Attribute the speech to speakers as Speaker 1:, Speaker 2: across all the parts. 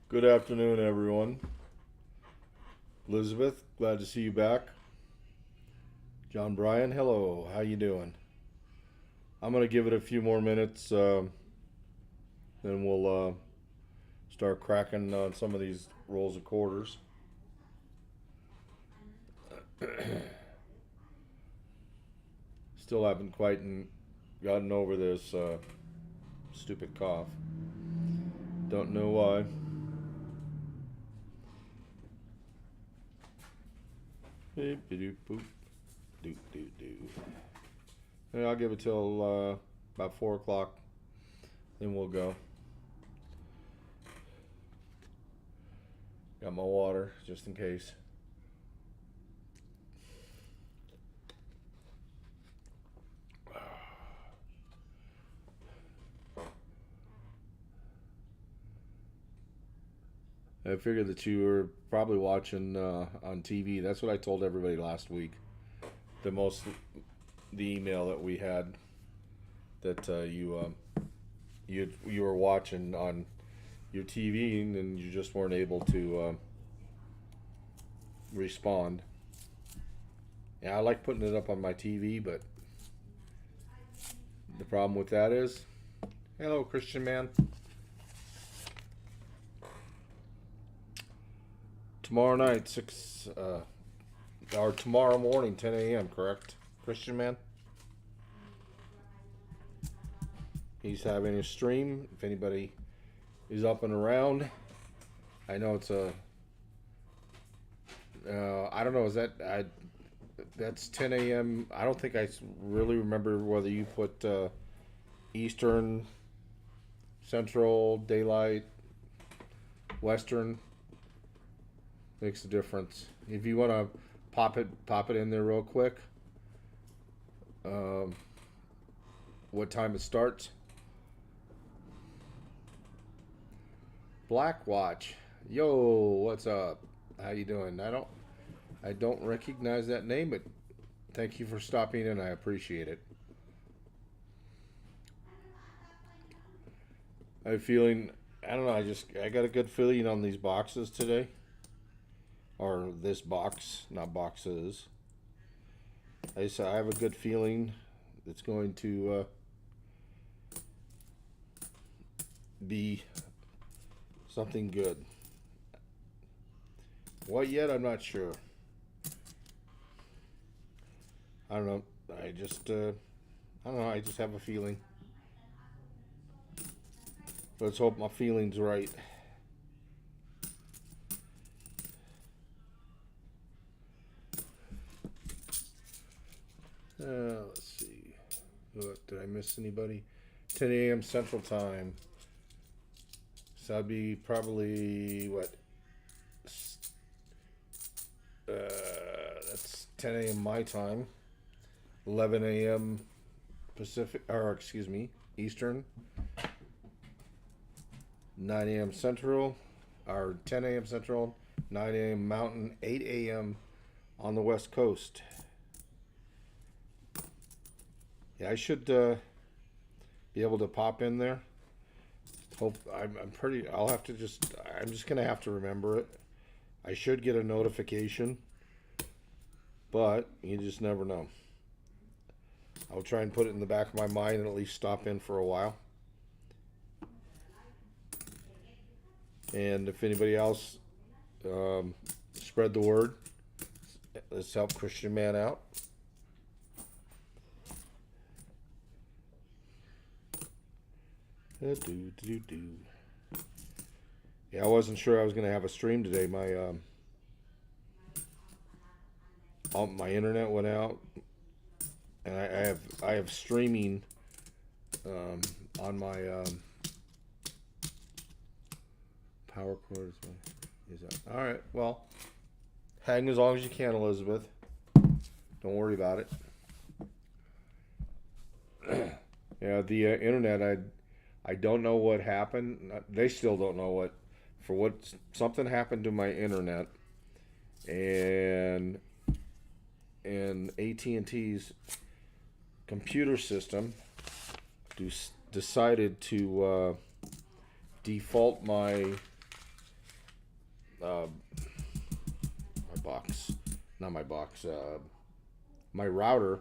Speaker 1: Good afternoon, everyone. Elizabeth, glad to see you back. John Bryan, hello. How you doing? I'm gonna give it a few more minutes, then we'll start cracking on some of these rolls of quarters. Still haven't quite gotten over this stupid cough. Don't know why. Beep, doop, boop, doop, doop, doop. And I'll give it till about 4 o'clock, then we'll go. Got my water just in case. I figured that you were probably watching on TV. That's what I told everybody last week. The email that we had that you were watching on your TV and you just weren't able to respond. Yeah, I like putting it up on my TV, but the problem with that is, hello, Christian man. Tomorrow night, or tomorrow morning, 10 a.m., correct? Christian man? He's having a stream. If anybody is up and around, I know it's I don't know, that's 10 a.m. I don't think I really remember whether you put Eastern, Central, Daylight, Western. Makes a difference. If you want to pop it in there real quick. What time it starts? Black Watch. Yo, what's up? How you doing? I don't recognize that name, but thank you for stopping in. I appreciate it. I'm feeling, I don't know, I got a good feeling on these boxes today. Or this box, not boxes. I have a good feeling it's going to be something good. What yet? I'm not sure. I don't know. I don't know. I just have a feeling. Let's hope my feeling's right. Let's see. Look, did I miss anybody? 10 a.m. Central Time. So that'd be probably what? That's 10 a.m. my time. 11 a.m. Pacific, or excuse me, Eastern. 9 a.m. Central, or 10 a.m. Central. 9 a.m. Mountain. 8 a.m. on the West Coast. Yeah, I should be able to pop in there. Hope I'm pretty. I'm just gonna have to remember it. I should get a notification, but you just never know. I'll try and put it in the back of my mind and at least stop in for a while. And if anybody else, spread the word. Let's help Christian man out. Yeah, I wasn't sure I was gonna have a stream today. My internet went out, and I have streaming on my power cord. Is that all right? Well, hang as long as you can, Elizabeth. Don't worry about it. Yeah, the internet. I don't know what happened. They still don't know something happened to my internet, and AT&T's computer system decided to default my my box, not my box, my router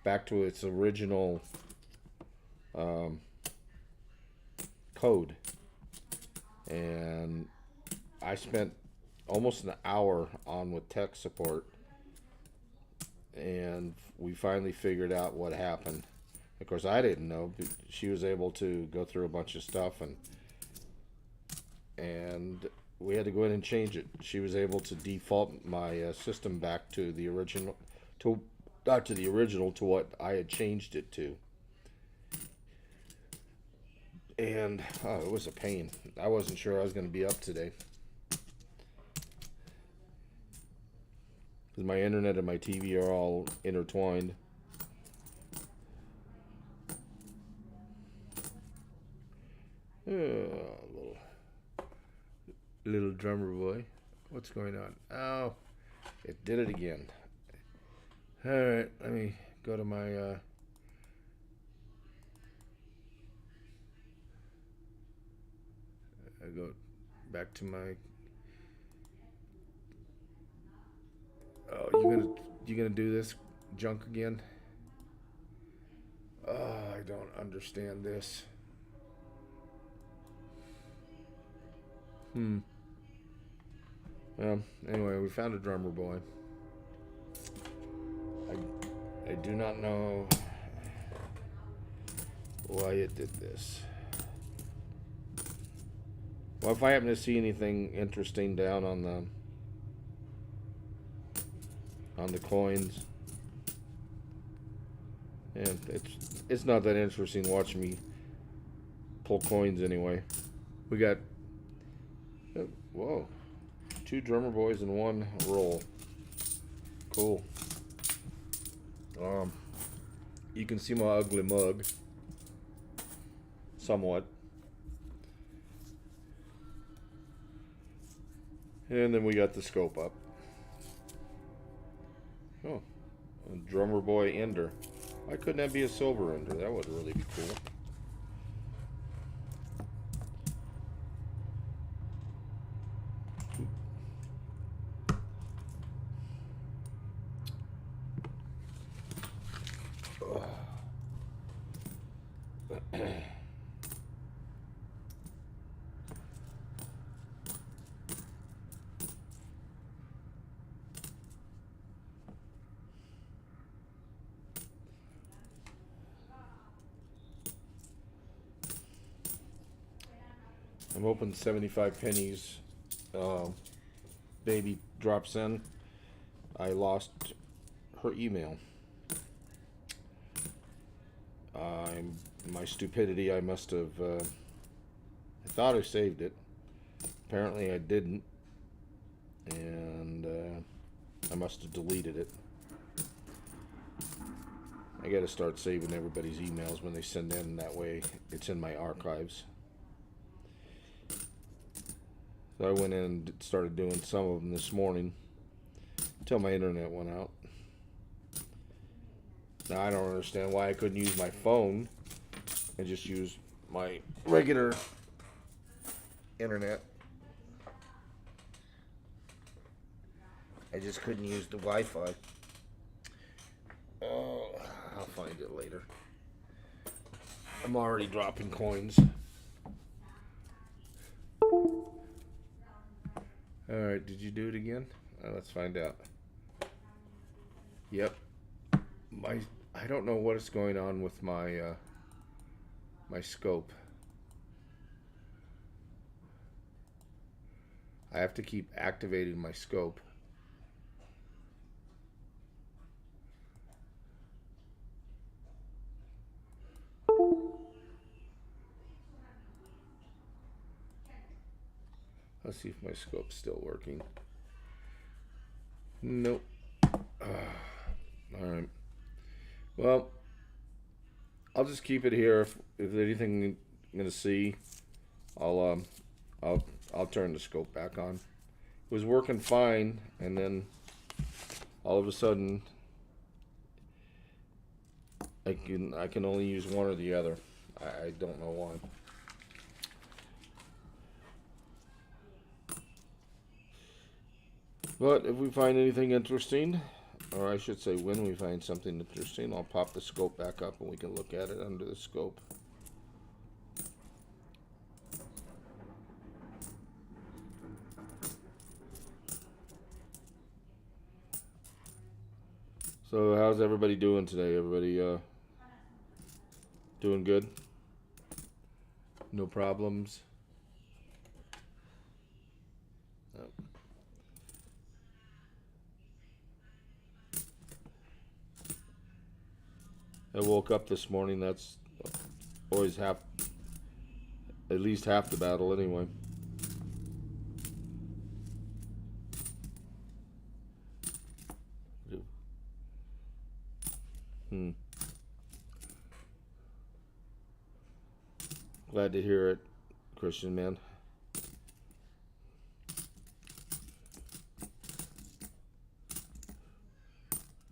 Speaker 1: back to its original um, code. And I spent almost an hour on with tech support, and we finally figured out what happened. Of course, I didn't know. But she was able to go through a bunch of stuff, and we had to go in and change it. She was able to default my system back to the original, to not to the original, to what I had changed it to. And it was a pain. I wasn't sure I was going to be up today, because my internet and my TV are all intertwined. Little drummer boy. What's going on? Oh, it did it again. Alright, let me go to my I go back to my you gonna do this junk again? Oh, I don't understand this. Well, anyway, we found a drummer boy. I do not know why it did this. Well, if I happen to see anything interesting down on the coins, and it's not that interesting watching me pull coins anyway. We got whoa, 2 drummer boys in one roll. Cool. You can see my ugly mug somewhat. And then we got the scope up. Oh, a drummer boy ender. Why couldn't that be a silver ender? That would really be cool. I'm hoping 75 pennies baby drops in. I lost her email. My stupidity, I must have I thought I saved it. Apparently I didn't, and I must have deleted it. I gotta start saving everybody's emails when they send in, that way it's in my archives. So I went in and started doing some of them this morning until my internet went out. Now I don't understand why I couldn't use my phone and just use my regular internet. I just couldn't use the Wi-Fi. Oh, I'll find it later. I'm already dropping coins. Alright, did you do it again? Let's find out. Yep. I don't know what is going on with my my scope. I have to keep activating my scope. Let's see if my scope's still working. Nope. Alright. Well, I'll just keep it here. If there's anything I'm gonna see, I'll turn the scope back on. It was working fine, and then all of a sudden I can only use one or the other. I don't know why. But if we find anything interesting, or I should say when we find something interesting, I'll pop the scope back up and we can look at it under the scope. So how's everybody doing today? Everybody doing good? No problems? Yep. I woke up this morning. That's always at least half the battle anyway. Glad to hear it, Christian man.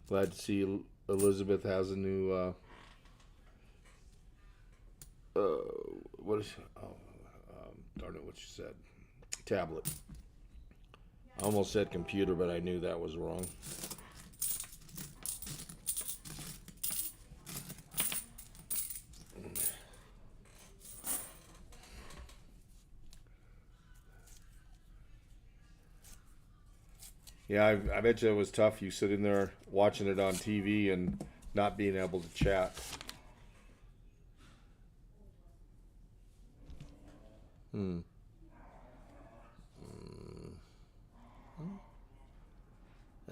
Speaker 1: Glad to see Elizabeth has a new what is darn it, what she said, tablet. I almost said computer, but I knew that was wrong. Yeah, I bet you it was tough. You sitting there watching it on TV and not being able to chat.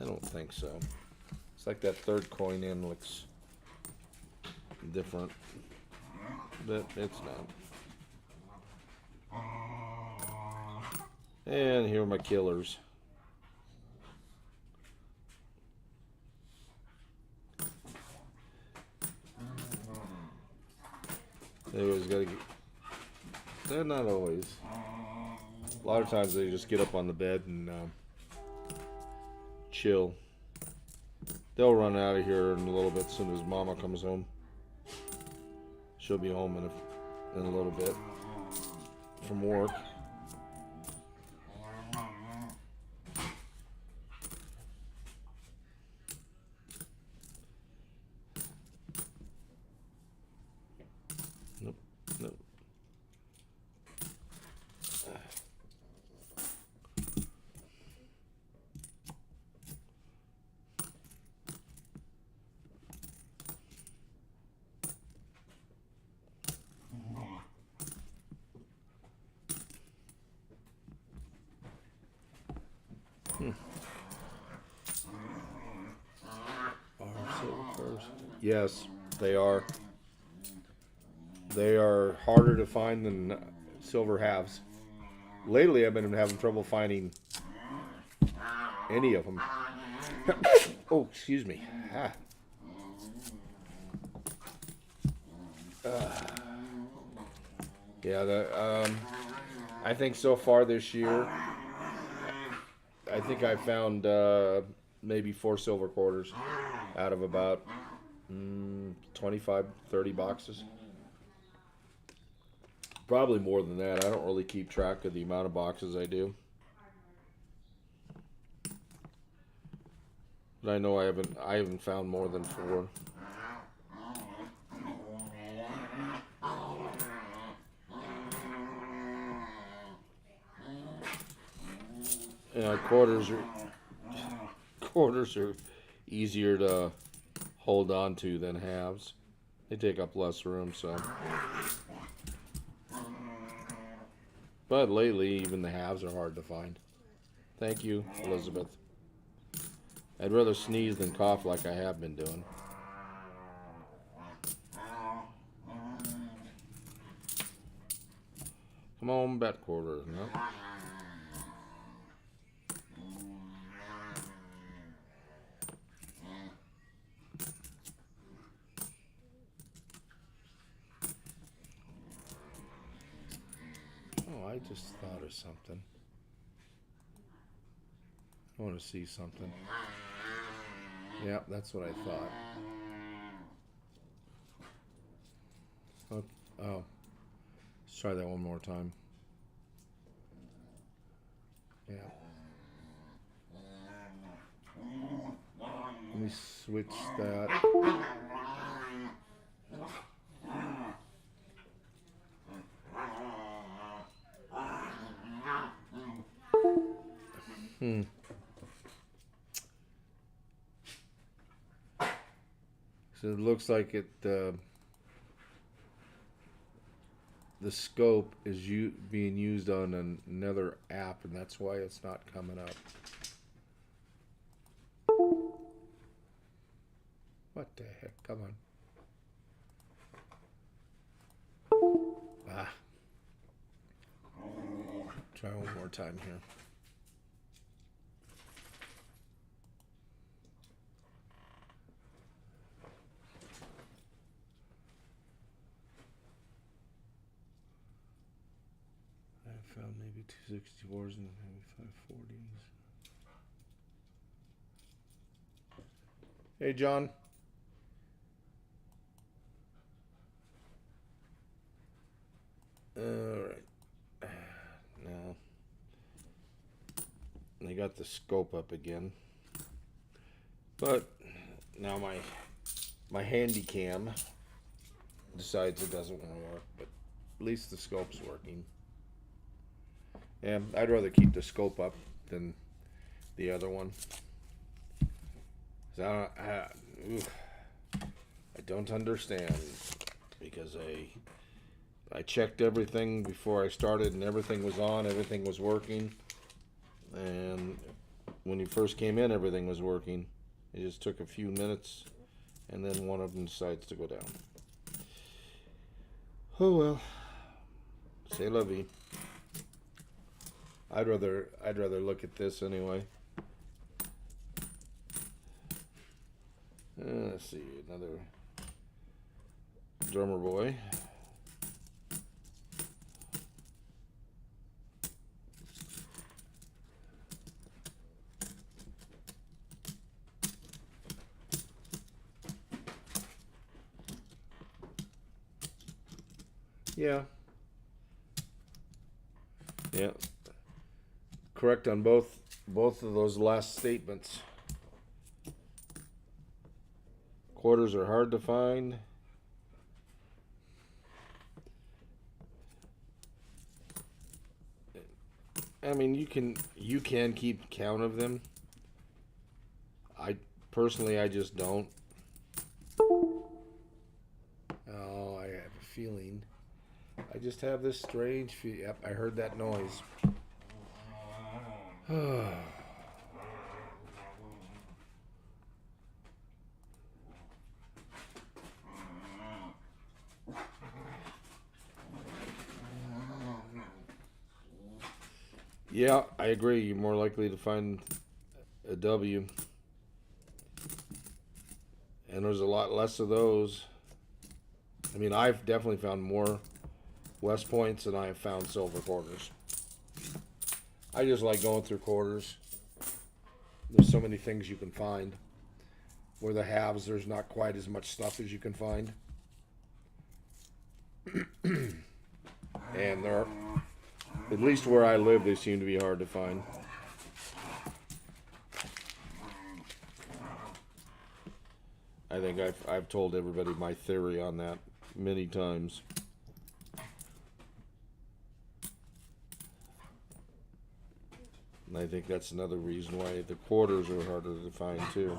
Speaker 1: I don't think so. It's like that third coin in looks different, but it's not. And here are my killers. They always gotta get. They're not always. A lot of times they just get up on the bed and chill. They'll run out of here in a little bit as soon as Mama comes home. She'll be home in a little bit from work. Nope, nope. Yes, they are. They are harder to find than silver halves. Lately, I've been having trouble finding any of them. Oh, excuse me. Yeah, I think so far this year, I think I found maybe 4 silver quarters out of about 25, 30 boxes. Probably more than that. I don't really keep track of the amount of boxes I do. But I know I haven't found more than 4. Yeah, quarters are easier to hold on to than halves. They take up less room, so. But lately, even the halves are hard to find. Thank you, Elizabeth. I'd rather sneeze than cough like I have been doing. Come on, bet quarter. No. Oh, I just thought of something. I want to see something. Yeah, that's what I thought. Oh, let's try that one more time. Yeah. me switch that. So it looks like the scope is being used on another app, and that's why it's not coming up. What the heck? Come on. Ah. Try one more time here. I found maybe 264s and maybe 540s. Hey, John. All right. Now, I got the scope up again, but now my handy cam decides it doesn't want to work, but at least the scope's working. Yeah, I'd rather keep the scope up than the other one. So I don't understand, because I checked everything before I started, and everything was on, everything was working. And when you first came in, everything was working. It just took a few minutes, and then one of them decides to go down. Oh well, c'est la vie. I'd rather look at this anyway. Let's see, another drummer boy. Yeah. Yeah. Correct on both of those last statements. Quarters are hard to find. I mean, you can keep count of them. I personally, I just don't. Oh, I have a feeling. I just have this strange feel. Yep, I heard that noise. Yeah, I agree. You're more likely to find a W. And there's a lot less of those. I mean, I've definitely found more West Points than I have found silver quarters. I just like going through quarters. There's so many things you can find. Where the halves, there's not quite as much stuff as you can find. And there, at least where I live, they seem to be hard to find. I think I've told everybody my theory on that many times. And I think that's another reason why the quarters are harder to find too.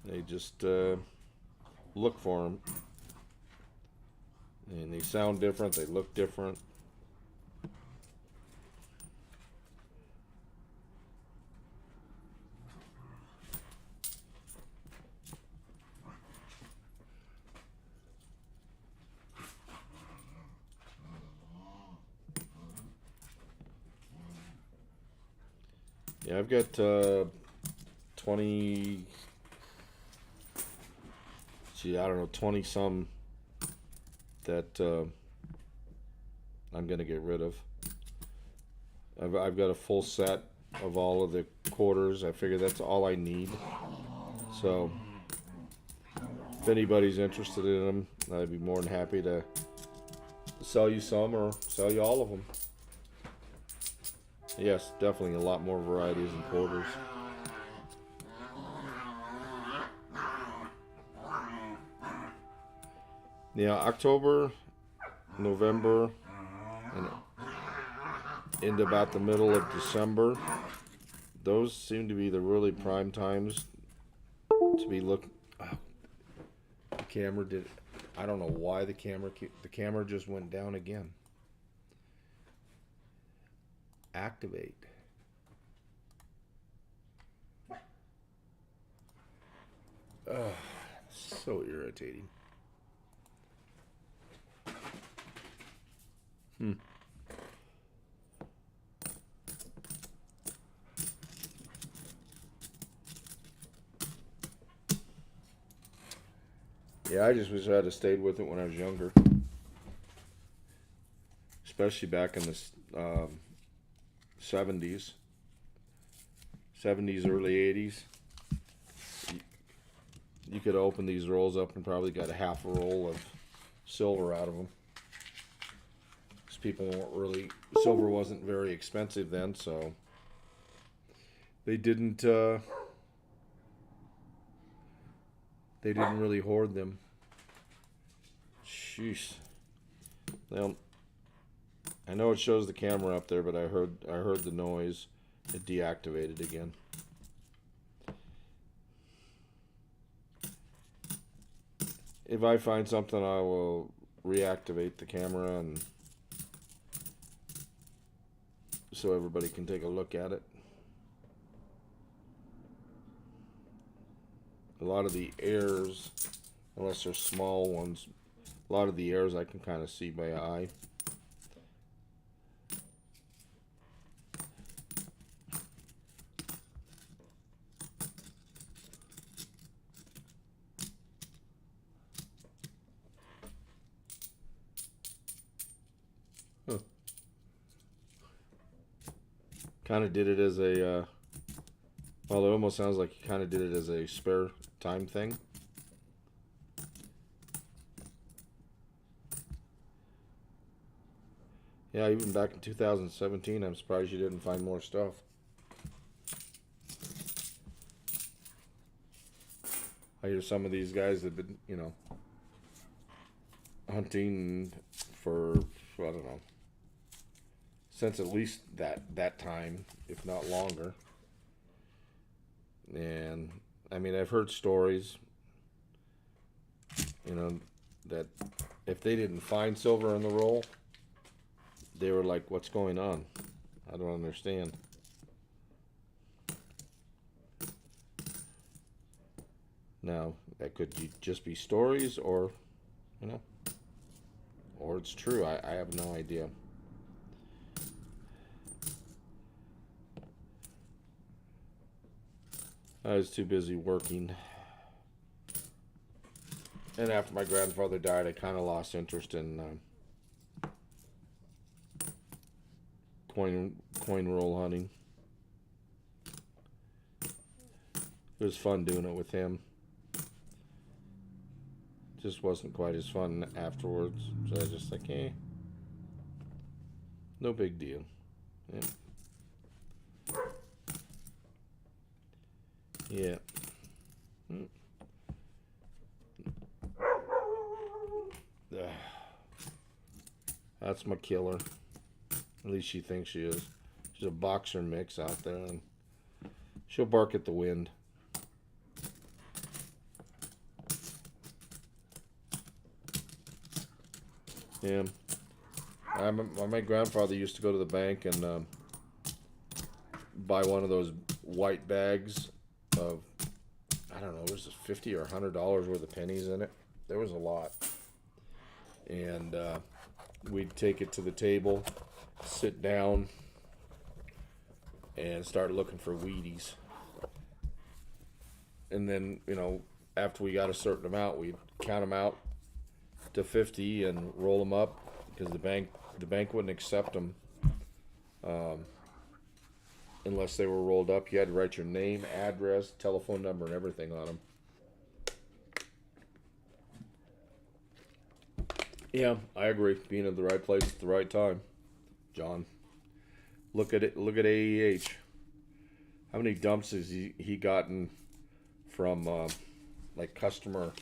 Speaker 1: They just look for them. And they sound different, they look different. Yeah, I've got 20, I don't know, 20 some that I'm gonna get rid of. I've got a full set of all of the quarters. I figure that's all I need. So if anybody's interested in them, I'd be more than happy to sell you some or sell you all of them. Yes, definitely a lot more varieties and quarters. Yeah, October, November, and into about the middle of December. Those seem to be the really prime times to be looking. Oh, the camera did. I don't know why the camera just went down again. Activate. Ugh, so irritating. Hmm. Yeah, I just wish I had stayed with it when I was younger, especially back in the 70s, 70s, early 80s. You could open these rolls up and probably got a half a roll of silver out of them. Because people weren't really, silver wasn't very expensive then, so they didn't really hoard them. Sheesh. Well, I know it shows the camera up there, but I heard the noise. It deactivated again. If I find something, I will reactivate the camera and so everybody can take a look at it. A lot of the airs, unless they're small ones, a lot of the airs I can kind of see by eye. Huh. Kind of did it as a, well, it almost sounds like he kind of did it as a spare time thing. Yeah, even back in 2017, I'm surprised you didn't find more stuff. I hear some of these guys have been, hunting for, I don't know, since at least that time, if not longer. And I mean, I've heard stories, that if they didn't find silver in the roll, they were like, "What's going on? I don't understand." Now, that could just be stories, or or it's true. I have no idea. I was too busy working. And after my grandfather died, I kind of lost interest in coin roll hunting. It was fun doing it with him. Just wasn't quite as fun afterwards. So I was just like, no big deal. Yeah. Yeah. That's my killer. At least she thinks she is. She's a boxer mix out there, and she'll bark at the wind. Yeah. My grandfather used to go to the bank and buy one of those white bags of, I don't know, was it $50 or $100 worth of pennies in it? There was a lot. And we'd take it to the table, sit down, and start looking for Wheaties. And then, after we got a certain amount, we'd count them out to 50 and roll them up, because the bank wouldn't accept them unless they were rolled up. You had to write your name, address, telephone number, and everything on them. Yeah, I agree. Being at the right place at the right time, John. Look at it. Look at AEH. How many dumps has he gotten from like customer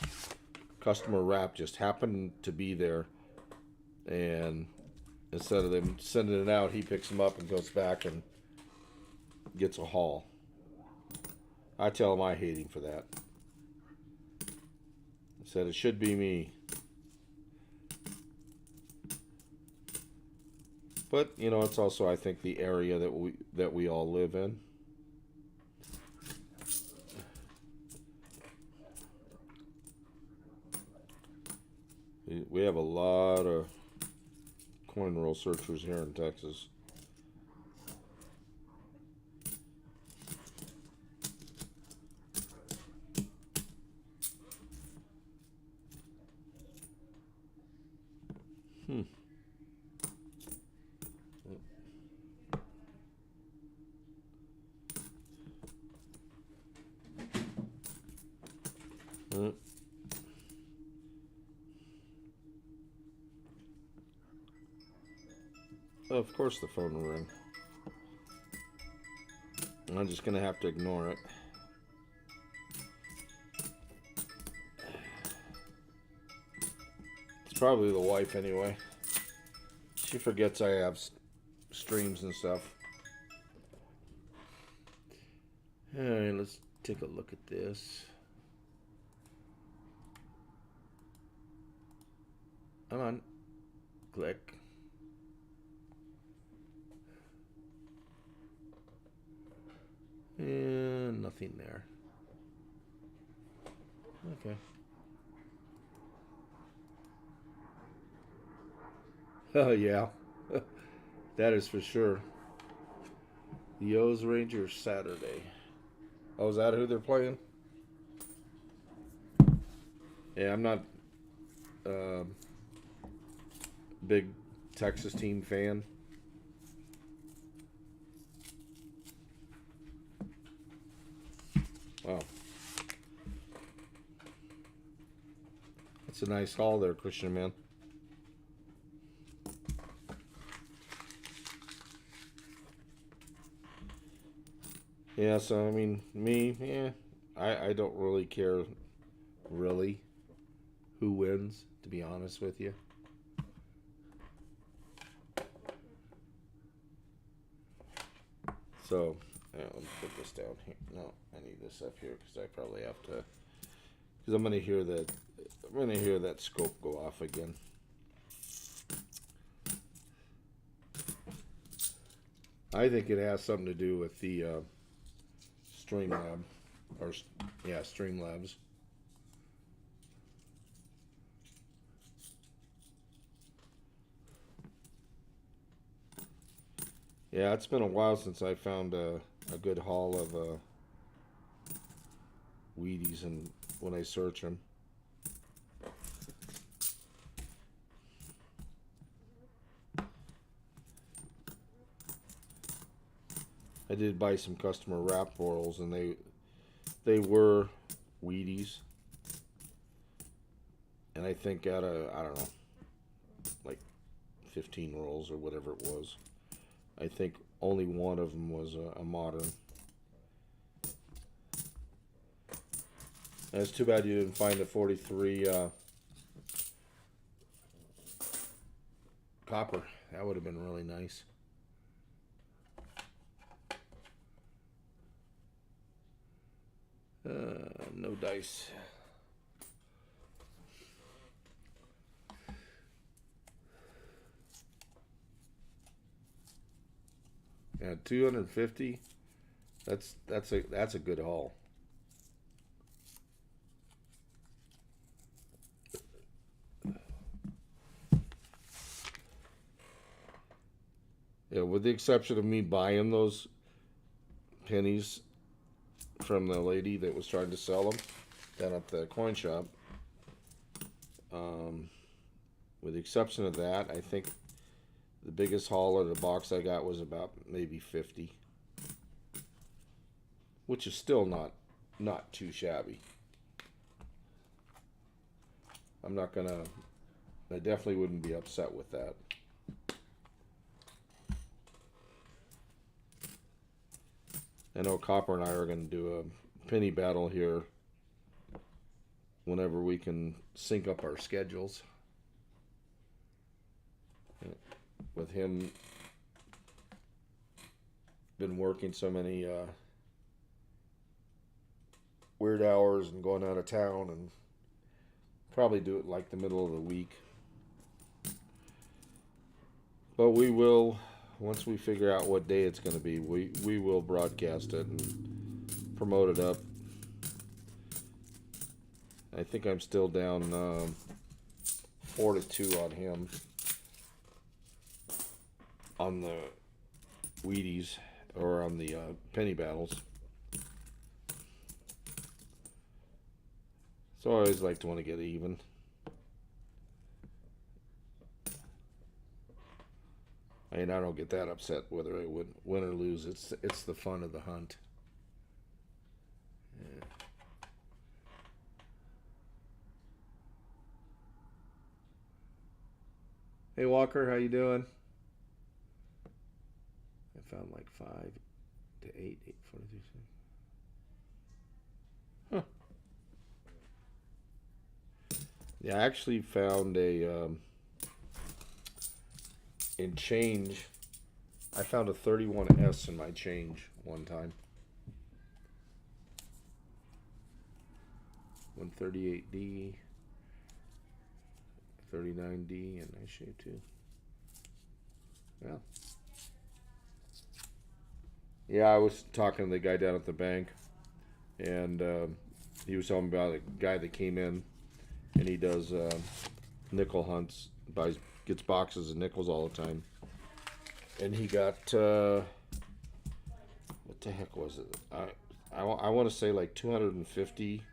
Speaker 1: rap just happened to be there, and instead of them sending it out, he picks them up and goes back and gets a haul. I tell him I hate him for that. I said it should be me. But you know, it's also I think the area that we all live in. We have a lot of coin roll searchers here in Texas. Hmm. Of course the phone will ring. I'm just gonna have to ignore it. It's probably the wife anyway. She forgets I have streams and stuff. Alright, let's take a look at this. Come on. Click. And nothing there. Okay. Oh, yeah. That is for sure. The O's Rangers Saturday. Oh, is that who they're playing? Yeah, I'm not big Texas team fan. Wow. That's a nice haul there, Christian, man. Yeah, so I mean, I don't really care, really, who wins, to be honest with you. So, yeah, let me put this down here. No, I need this up here because I probably have to, because I'm gonna hear that scope go off again. I think it has something to do with the Streamlab, or yeah, Streamlabs. Yeah, it's been a while since I found a good haul of Wheaties, and when I search them. I did buy some customer wrap rolls, and they were Wheaties, and I think out of, I don't know, like 15 rolls or whatever it was, I think only one of them was a modern. And it's too bad you didn't find a 43 copper. That would have been really nice. No dice. Yeah, 250. That's a good haul. Yeah, with the exception of me buying those pennies from the lady that was trying to sell them down at the coin shop. With the exception of that, I think the biggest haul of the box I got was about maybe 50, which is still not too shabby. I definitely wouldn't be upset with that. I know Copper and I are going to do a penny battle here whenever we can sync up our schedules. With him been working so many weird hours and going out of town, and probably do it like the middle of the week. But we will, once we figure out what day it's going to be, we will broadcast it and promote it up. I think I'm still down 4-2 on him on the Wheaties, or on the penny battles. So I always like to want to get even. I mean, I don't get that upset whether I would win or lose. It's the fun of the hunt. Yeah. Hey Walker, how you doing? I found like 5 to 8, 8:43. Huh. Yeah, I actually found a in change. I found a 31S in my change one time. 138D, 39D, and nice shape too. Well, yeah, I was talking to the guy down at the bank, and he was telling me about a guy that came in, and he does nickel hunts, gets boxes of nickels all the time, and he got what the heck was it? I want to say like 250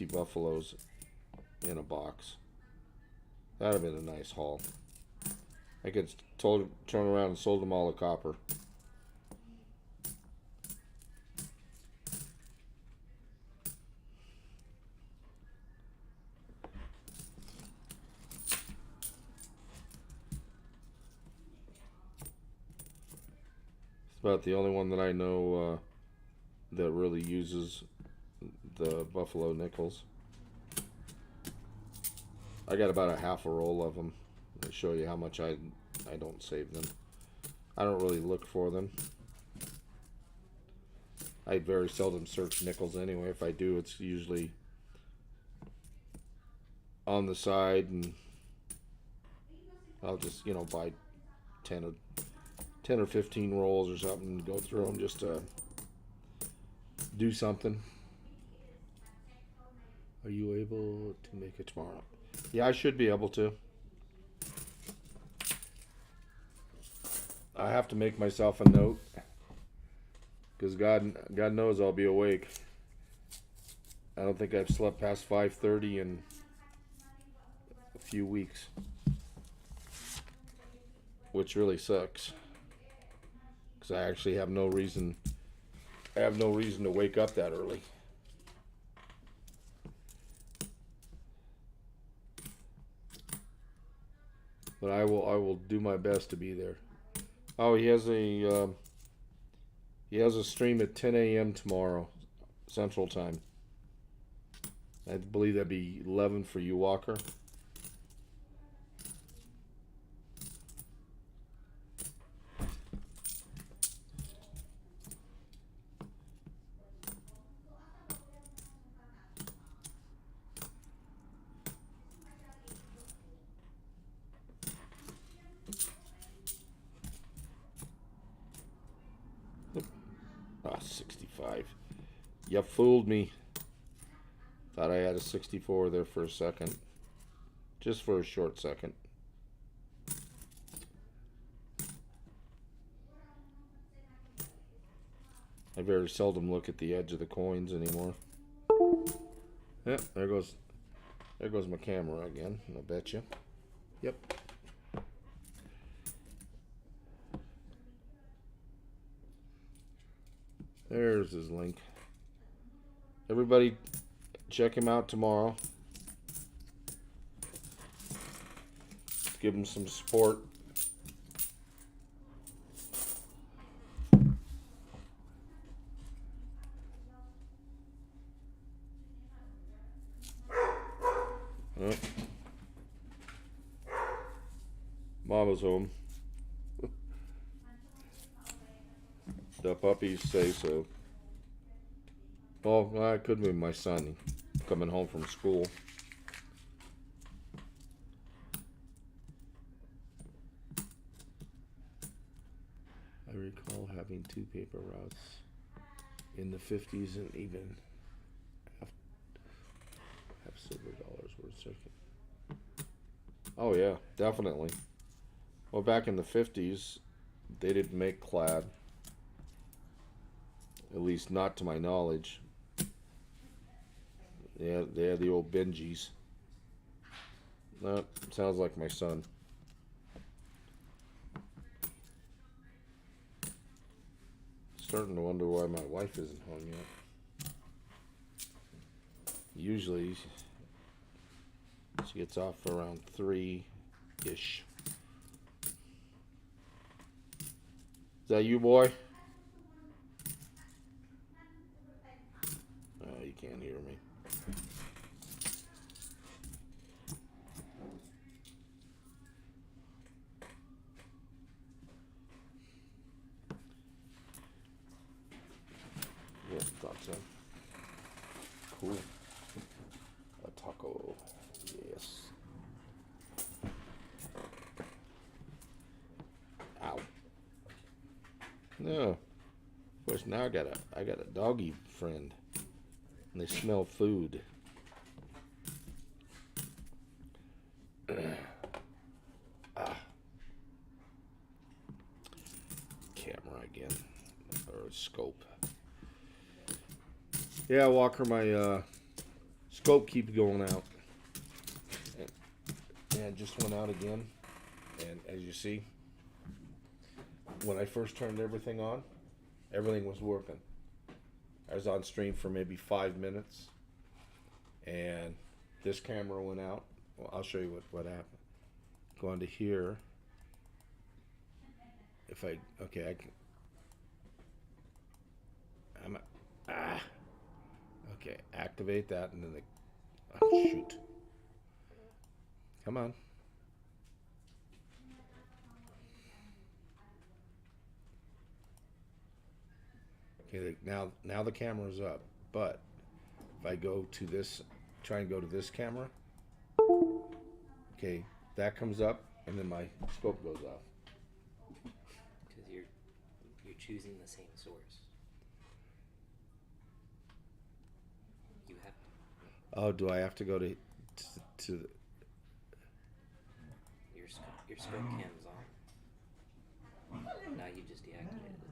Speaker 1: buffaloes in a box. That'd have been a nice haul. I could turn around and sold them all a copper. It's about the only one that I know that really uses the buffalo nickels. I got about a half a roll of them. To show you how much I don't save them. I don't really look for them. I very seldom search nickels anyway. If I do, it's usually on the side, and I'll just, buy 10 or 15 rolls or something and go through them just to do something. Are you able to make it tomorrow? Yeah, I should be able to. I have to make myself a note, because God knows I'll be awake. I don't think I've slept past 5:30 in a few weeks, which really sucks, because I actually have no reason. I have no reason to wake up that early. But I will do my best to be there. Oh, he has a stream at 10 a.m. tomorrow, Central Time. I believe that'd be 11 for you, Walker. Ah, 65. You fooled me. Thought I had a 64 there for a second. Just for a short second. I very seldom look at the edge of the coins anymore. Yep, there goes my camera again, I bet you. Yep. There's his link. Everybody check him out tomorrow. Give him some support. Oh. Mama's home. The puppies say so. Well, it could be my son coming home from school. I recall having 2 paper routes in the 50s and even have silver dollars worth circuit. Oh yeah, definitely. Well, back in the 50s, they didn't make clad. At least not to my knowledge. Yeah, they had the old Benjis. No, sounds like my son. Starting to wonder why my wife isn't home yet. Usually she gets off around 3-ish. Is that you, boy? You can't hear me. Yeah, thought so. Cool. A taco. Yes. Ow. No. Of course, now I got a doggy friend. And they smell food. Camera again. Or scope. Yeah, Walker, my scope keeps going out. And it just went out again. And as you see, when I first turned everything on, everything was working. I was on stream for maybe 5 minutes, and this camera went out. Well, I'll show you what happened. Go on to here. If I okay, okay, activate that, and then oh shoot, come on. Okay, now the camera's up, but if I go to this, try and go to this camera, okay, that comes up, and then my scope goes off.
Speaker 2: Because you're choosing the same source. You have to.
Speaker 1: Oh, do I have to go to
Speaker 2: your scope cam's on. Now you just deactivated it.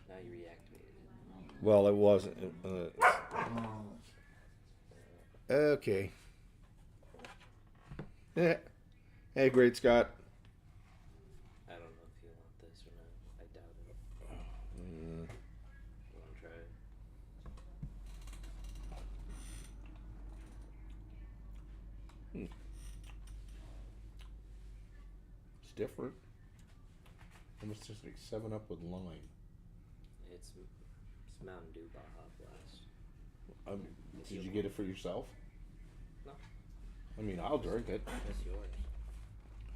Speaker 2: Now you reactivated it.
Speaker 1: Well, it wasn't. Okay. Yeah. Hey, Great Scott.
Speaker 2: I don't know if you want this or not. I doubt it. You want to try it?
Speaker 1: It's different. Almost just like 7-Up with lime.
Speaker 2: It's Mountain Dew Baja Blast.
Speaker 1: Did you get it for yourself?
Speaker 2: No.
Speaker 1: I mean, I'll drink it.
Speaker 2: It's yours.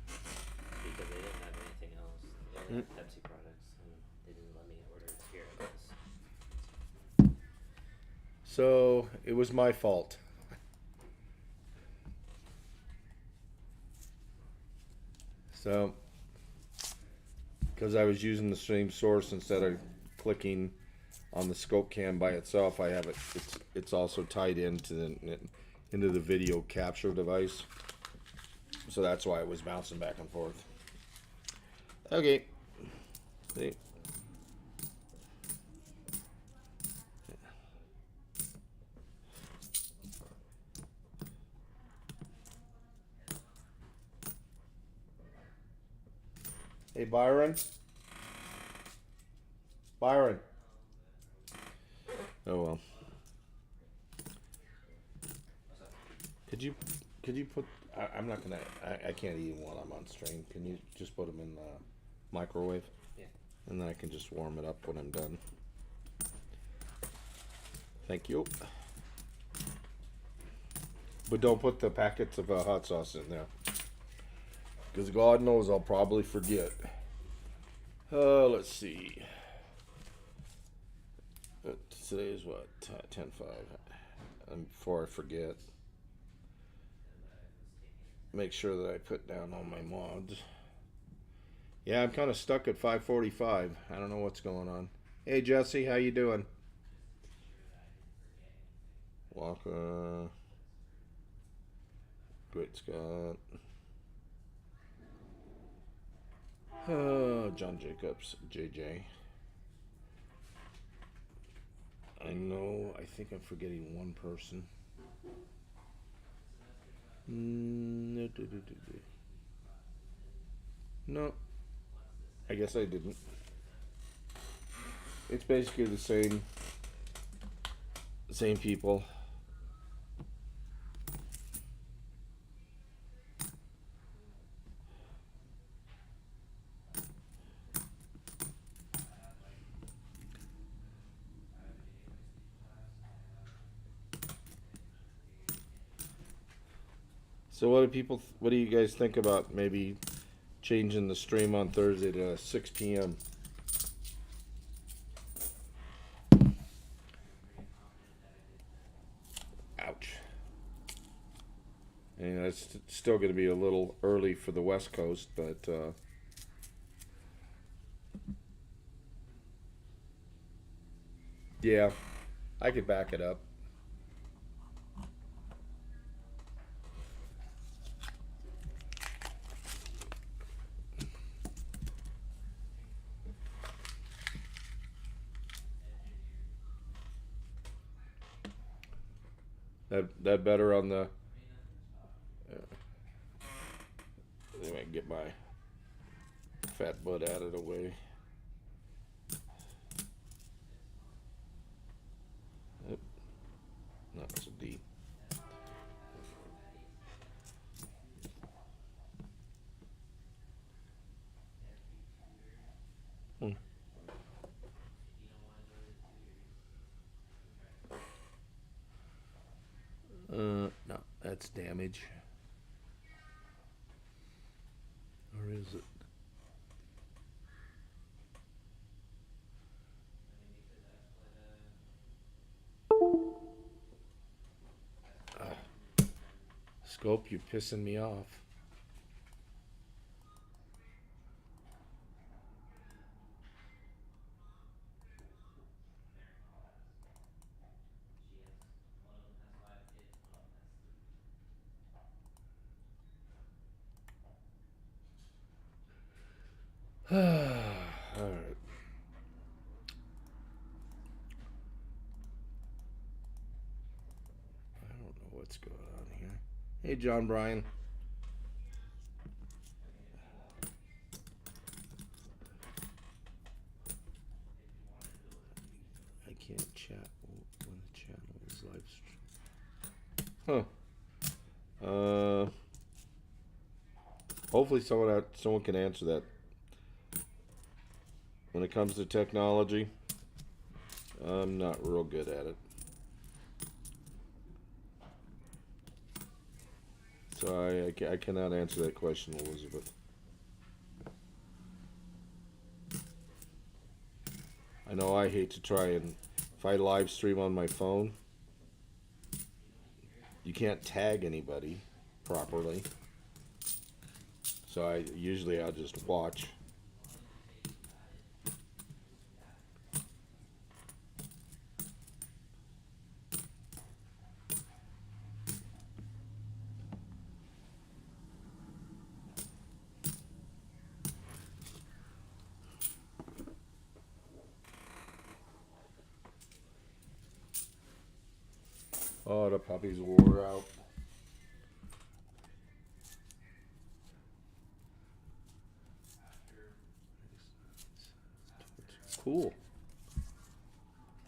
Speaker 2: Because they didn't have anything else. They only had Pepsi products, and they didn't let me order it here, I guess.
Speaker 1: So, it was my fault. So, because I was using the same source instead of clicking on the scope cam by itself, I have it. It's also tied into the video capture device, so that's why it was bouncing back and forth. Okay. See? Hey, Byron. Byron. Oh well. Could you put? I'm not gonna. I can't eat while I'm on stream. Can you just put them in the microwave?
Speaker 2: Yeah.
Speaker 1: And then I can just warm it up when I'm done. Thank you. But don't put the packets of hot sauce in there. Because God knows I'll probably forget. Let's see. Today is what? 10:05. And before I forget, make sure that I put down all my mods. Yeah, I'm kind of stuck at 5:45. I don't know what's going on. Hey, Jesse, how you doing? Walker. Great Scott. John Jacobs. JJ. I know, I think I'm forgetting one person. No, I guess I didn't. It's basically the same people. So what do you guys think about maybe changing the stream on Thursday to 6 p.m.? Ouch. And it's still going to be a little early for the West Coast, but yeah, I could back it up. That better on the. Let me get my fat butt out of the way. Yep. Not so deep. No, that's damage. Or is it? Scope, you're pissing me off. All right. I don't know what's going on here. Hey, John Bryan. I can't chat when the channel is live stream. Huh. Hopefully someone can answer that. When it comes to technology, I'm not real good at it. So I cannot answer that question, Elizabeth. I know I hate to try and, if I live stream on my phone, you can't tag anybody properly. So I'll just watch. Oh, the puppies wore out. Cool.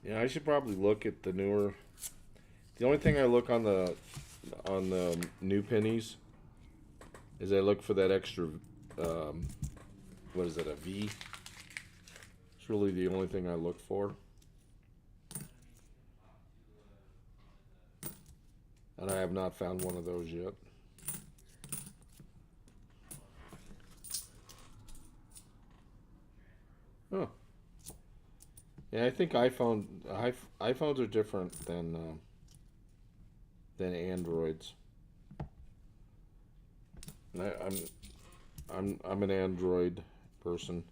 Speaker 1: Yeah, I should probably look at the newer. The only thing I look on the new pennies is I look for that extra. What is that? A V. It's really the only thing I look for. And I have not found one of those yet. Huh. Yeah, I think iPhones are different than Androids. I'm an Android person.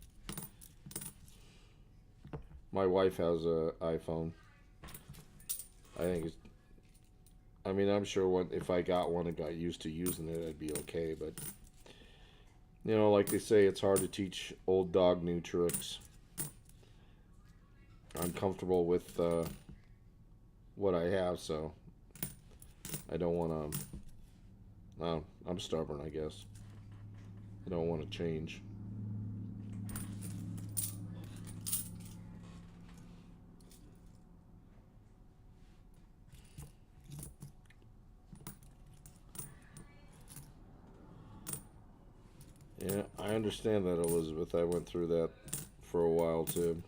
Speaker 1: My wife has a iPhone. I think it's. I mean, I'm sure if I got one and got used to using it, I'd be okay. But like they say, it's hard to teach old dog new tricks. I'm comfortable with what I have, so I don't want to. I'm stubborn, I guess. I don't want to change. Yeah, I understand that, Elizabeth. I went through that for a while too.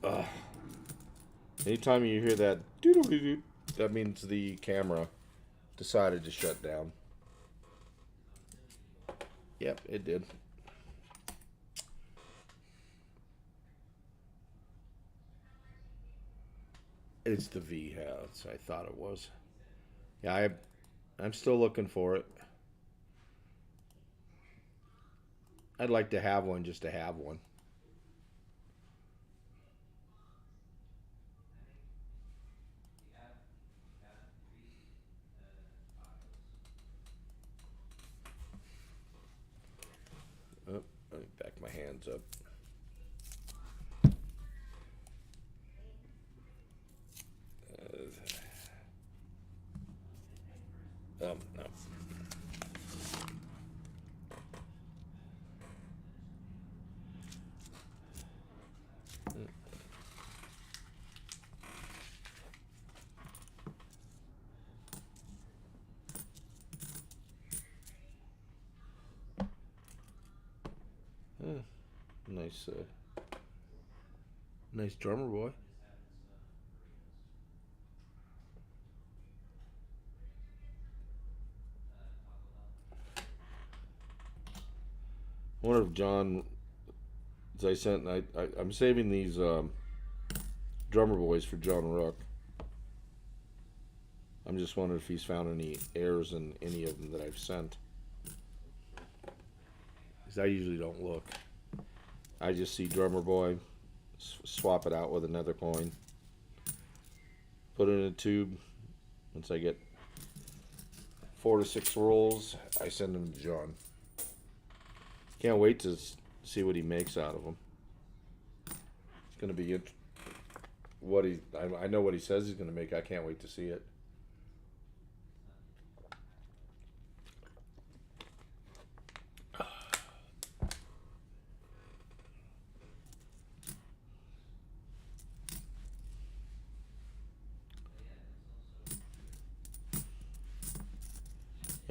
Speaker 1: Ugh. Anytime you hear that doodle-doo-doo, that means the camera decided to shut down. Yep, it did. It's the V house. I thought it was. Yeah, I'm still looking for it. I'd like to have one just to have one. Oh, let me back my hands up. No. Nice, nice drummer boy. I wonder if John, as I sent, I'm saving these drummer boys for John Rook. I'm just wondering if he's found any errors in any of them that I've sent. Because I usually don't look. I just see drummer boy, swap it out with another coin, put it in a tube. Once I get 4 to 6 rolls, I send them to John. Can't wait to see what he makes out of them. It's gonna be I know what he says he's gonna make. I can't wait to see it.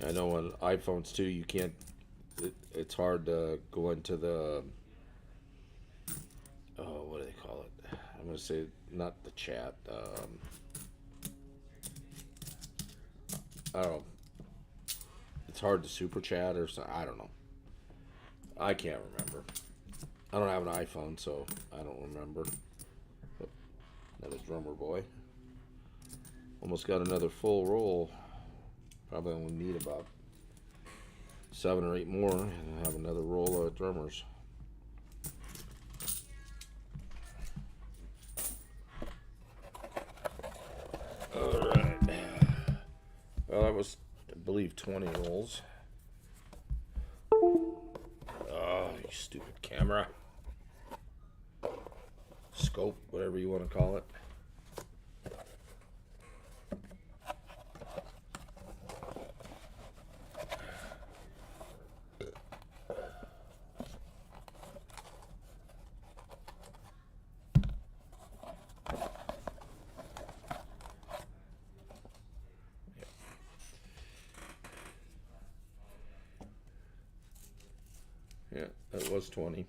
Speaker 1: I know on iPhones too, you can't. It's hard to go into the. Oh, what do they call it? I'm gonna say not the chat. I don't know. It's hard to super chat or something. I don't know. I can't remember. I don't have an iPhone, so I don't remember. But another drummer boy. Almost got another full roll. Probably only need about 7 or 8 more and have another roll of drummers. Alright. Well, that was, I believe, 20 rolls. Oh, you stupid camera. Scope, whatever you want to call it. Yeah, that was 20.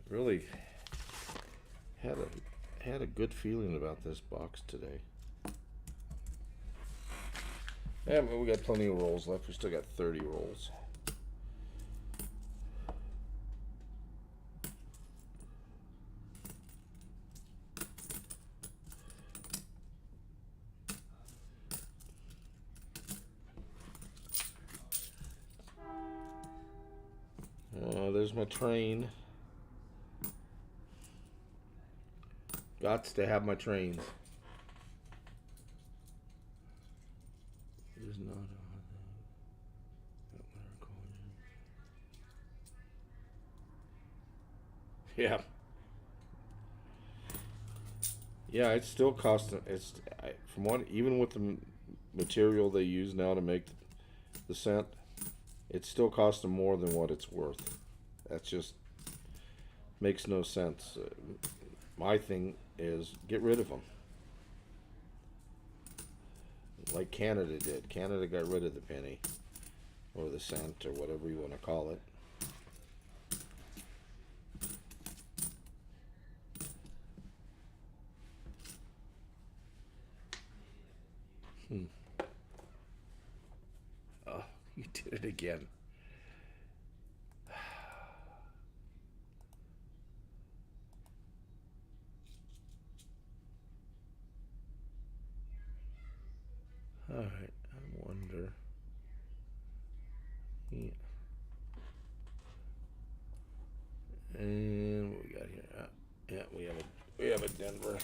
Speaker 1: Really Had a good feeling about this box today. Yeah, but we got plenty of rolls left. We still got 30 rolls. There's my train. Gots to have my trains. It is not yeah. Yeah, it's still costing. From what, even with the material they use now to make the scent, it's still costing more than what it's worth. That's just makes no sense. My thing is get rid of them, like Canada did. Canada got rid of the penny or the cent or whatever you want to call it. Oh, you did it again. All right, I wonder. Yeah. And what we got here? Yeah, we have a Denver.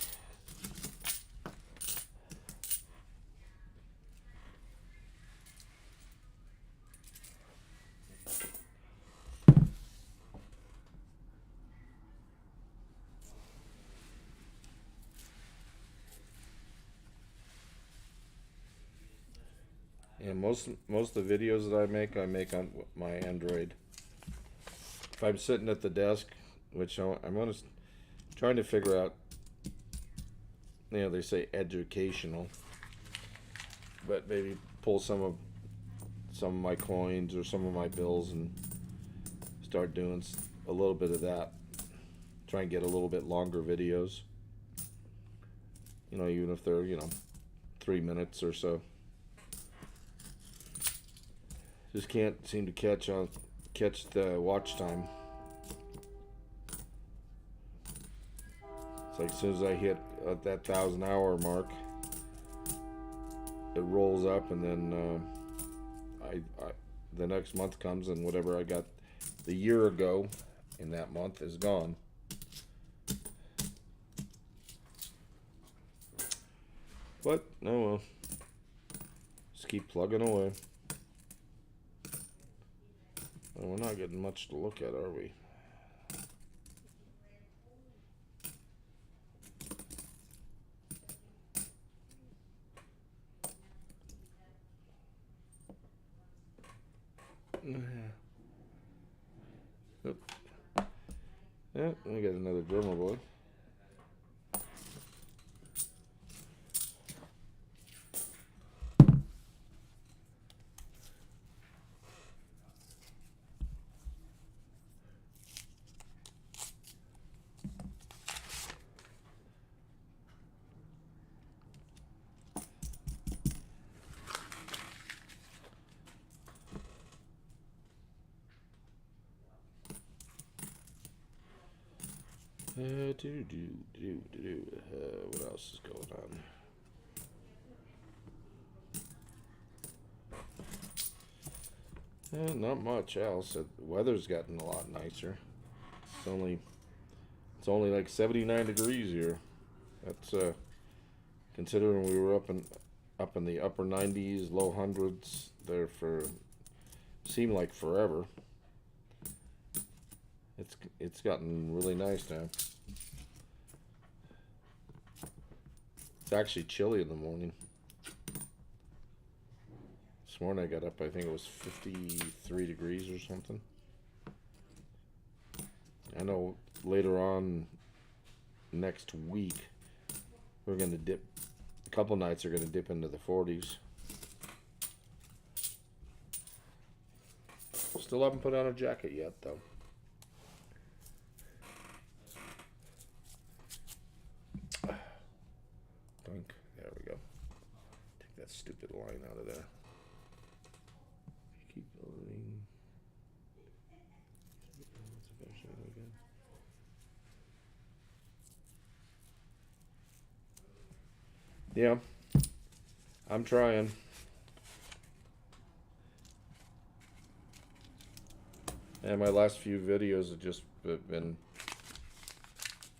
Speaker 1: And most of the videos that I make on my Android. If I'm sitting at the desk, which I'm trying to figure out. You know, they say educational, but maybe pull some of my coins or some of my bills and start doing a little bit of that. Try and get a little bit longer videos. You know, even if they're 3 minutes or so. Just can't seem to catch the watch time. It's like as soon as I hit that 1,000-hour mark, it rolls up, and then I the next month comes, and whatever I got the year ago in that month is gone. But oh well, just keep plugging away. Well, we're not getting much to look at, are we? Yeah, we got another drummer boy. What else is going on? Not much else. The weather's gotten a lot nicer. It's only like 79 degrees here. That's considering we were up in the upper 90s, low hundreds there for seemed like forever. It's gotten really nice now. It's actually chilly in the morning. This morning I got up, I think it was 53 degrees or something. I know later on next week we're going to dip, a couple nights are going to dip into the 40s. Still haven't put on a jacket yet though. stupid line out of there. Keep building. Yeah, I'm trying. And my last few videos have just been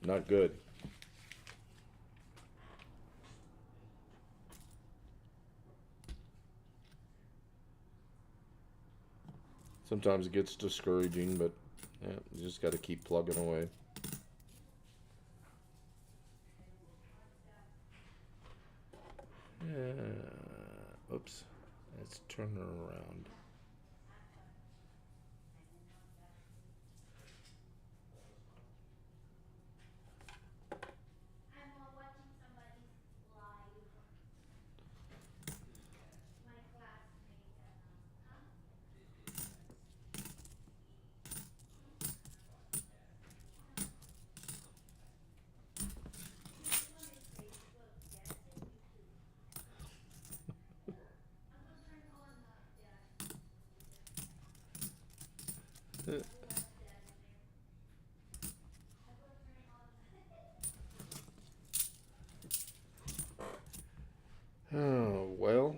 Speaker 1: not good. Sometimes it gets discouraging, but yeah, you just got to keep plugging away. Oops. Let's turn her around. Oh, well.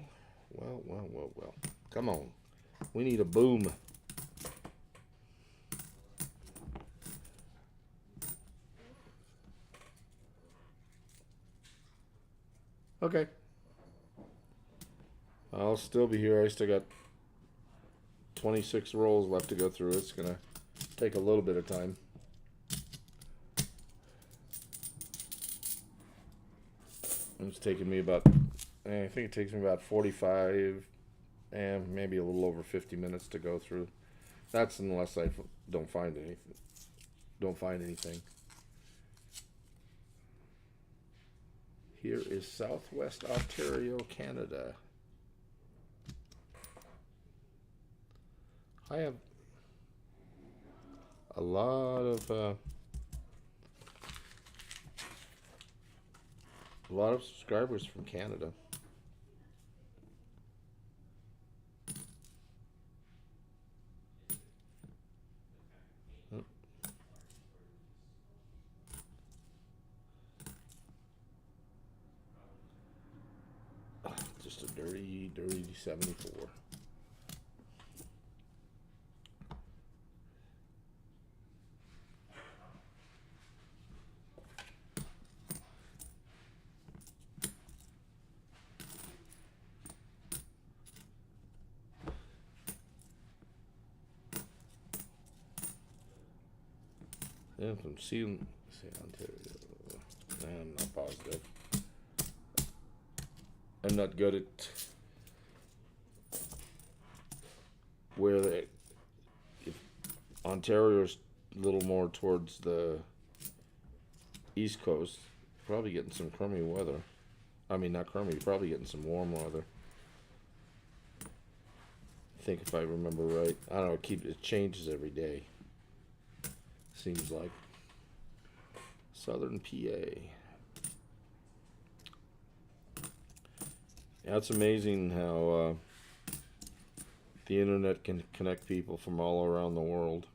Speaker 1: Come on. We need a boom. Okay. I'll still be here. I still got 26 rolls left to go through. It's going to take a little bit of time. It's taking me about, I think it takes me about 45 and maybe a little over 50 minutes to go through. That's unless I don't find anything. Here is Southwest Ontario, Canada. I have a lot of subscribers from Canada. Just a dirty 74. Yeah, from Ontario. I'm not positive. I'm not good at where if Ontario's a little more towards the East Coast, probably getting some crummy weather. I mean, not crummy, probably getting some warm weather. I think if I remember right. I don't know, it changes every day. Seems like. Southern PA. Yeah, it's amazing how the internet can connect people from all around the world.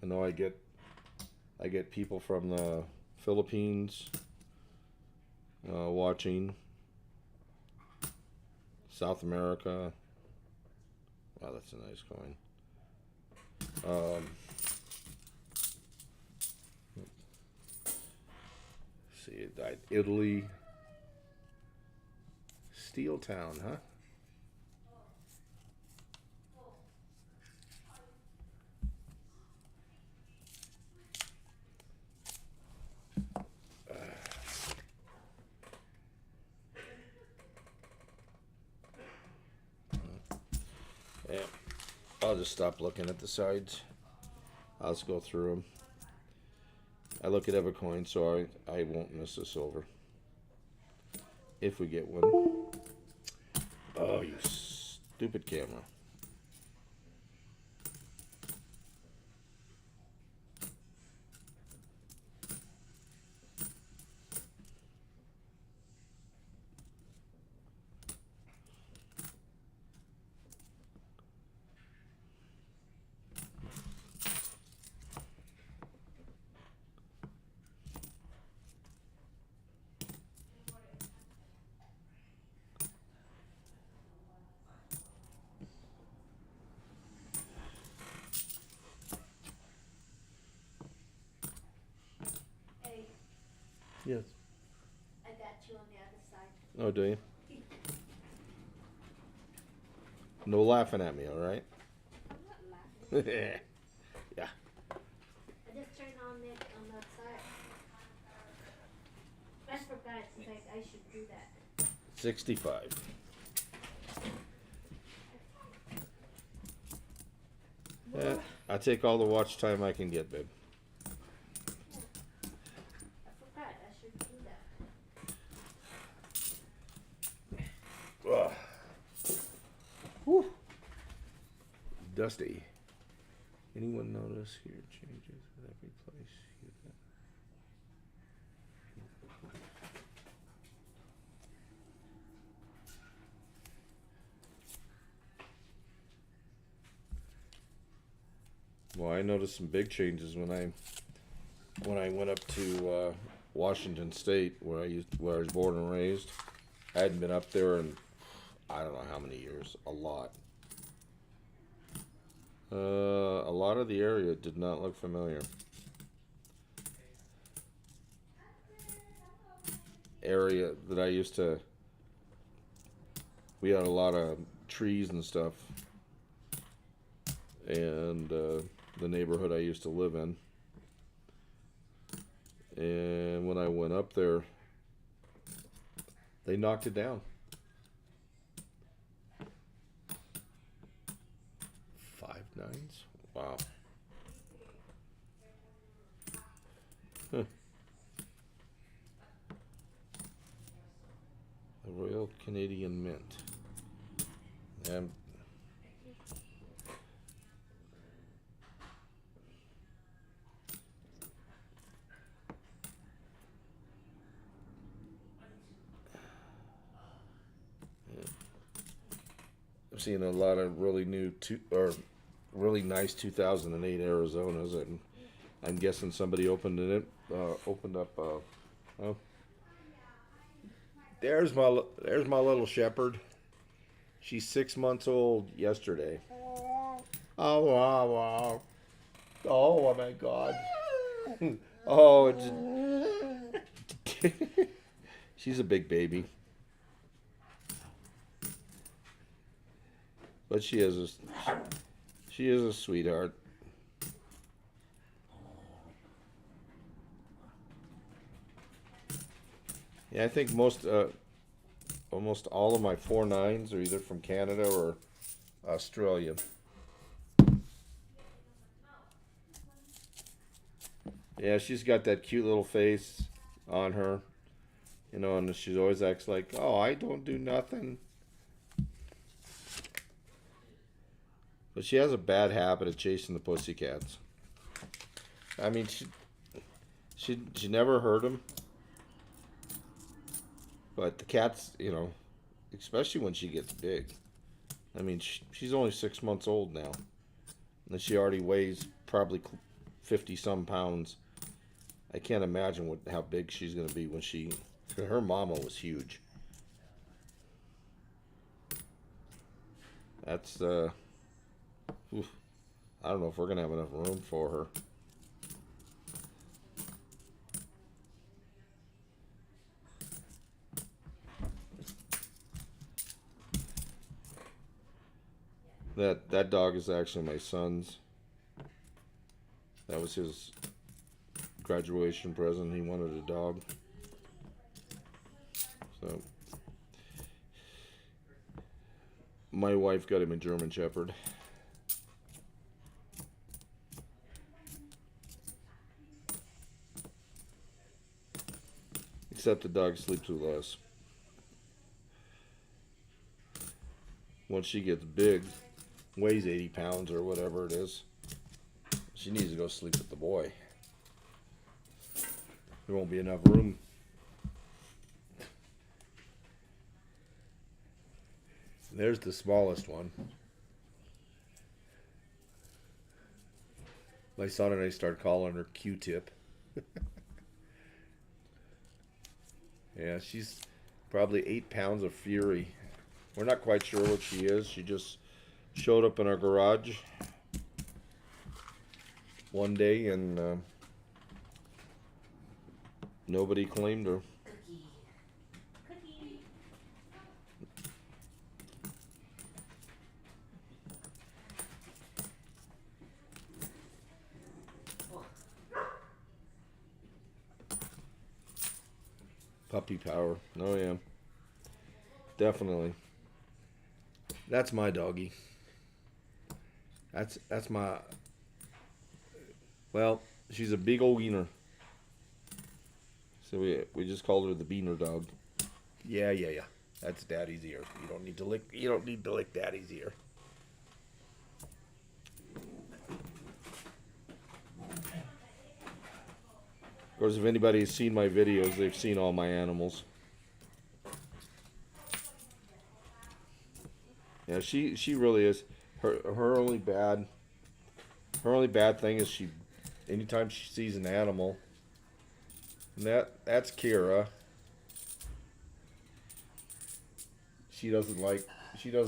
Speaker 1: I know I get people from the Philippines watching. South America. Wow, that's a nice coin. See, it died. Italy. Steel Town, huh? Yeah. I'll just stop looking at the sides. I'll just go through them. I look at every coin, so I won't miss a silver. If we get one. Oh, you stupid camera. Yes.
Speaker 3: I got you on the other side.
Speaker 1: Oh, do you? No laughing at me, all right?
Speaker 3: I'm not laughing.
Speaker 1: Yeah.
Speaker 3: I just turned on it on that side. I forgot. It's like I should do that.
Speaker 1: 65. Yeah, I take all the watch time I can get, babe.
Speaker 3: I forgot. I should do that.
Speaker 1: Ugh. Whew. Dusty. Anyone notice here changes with every place you go? Well, I noticed some big changes when I went up to Washington State, where I was born and raised. I hadn't been up there in I don't know how many years. A lot. A lot of the area did not look familiar. Area that I used to. We had a lot of trees and stuff, and the neighborhood I used to live in. And when I went up there, they knocked it down. 5 nines? Wow. Huh. The Royal Canadian Mint. And I've seen a lot of really new really nice 2008 Arizonas, and I'm guessing somebody opened up. Oh, there's my little shepherd. She's 6 months old yesterday. Oh wow wow! Oh my God! Oh, it's she's a big baby, but she is a sweetheart. Yeah, I think almost all of my 4 nines are either from Canada or Australia. Yeah, she's got that cute little face on her, and she always acts like, "Oh, I don't do nothing." But she has a bad habit of chasing the pussycats. I mean, she never hurt them, but the cats, especially when she gets big. I mean, she's only 6 months old now, and she already weighs probably 50 some pounds. I can't imagine how big she's gonna be when her mama was huge. That's oof, I don't know if we're gonna have enough room for her. That dog is actually my son's. That was his graduation present. He wanted a dog. So my wife got him a German Shepherd. Except the dog sleeps with us. Once she gets big, weighs 80 pounds or whatever it is, she needs to go sleep with the boy. There won't be enough room. There's the smallest one. My son and I started calling her Q-tip. Yeah, she's probably 8 pounds of fury. We're not quite sure what she is. She just showed up in our garage one day, and Nobody claimed her.
Speaker 3: Cookie. Cookie.
Speaker 1: Puppy power. Oh yeah. Definitely. That's my doggy. That's my. Well, she's a big old wiener. So we just called her the beaner dog. Yeah. That's Daddy's ear. You don't need to lick. You don't need to lick Daddy's ear. Of course, if anybody's seen my videos, they've seen all my animals. Yeah, she really is. Her only bad thing is anytime she sees an animal, and that's Kira. She does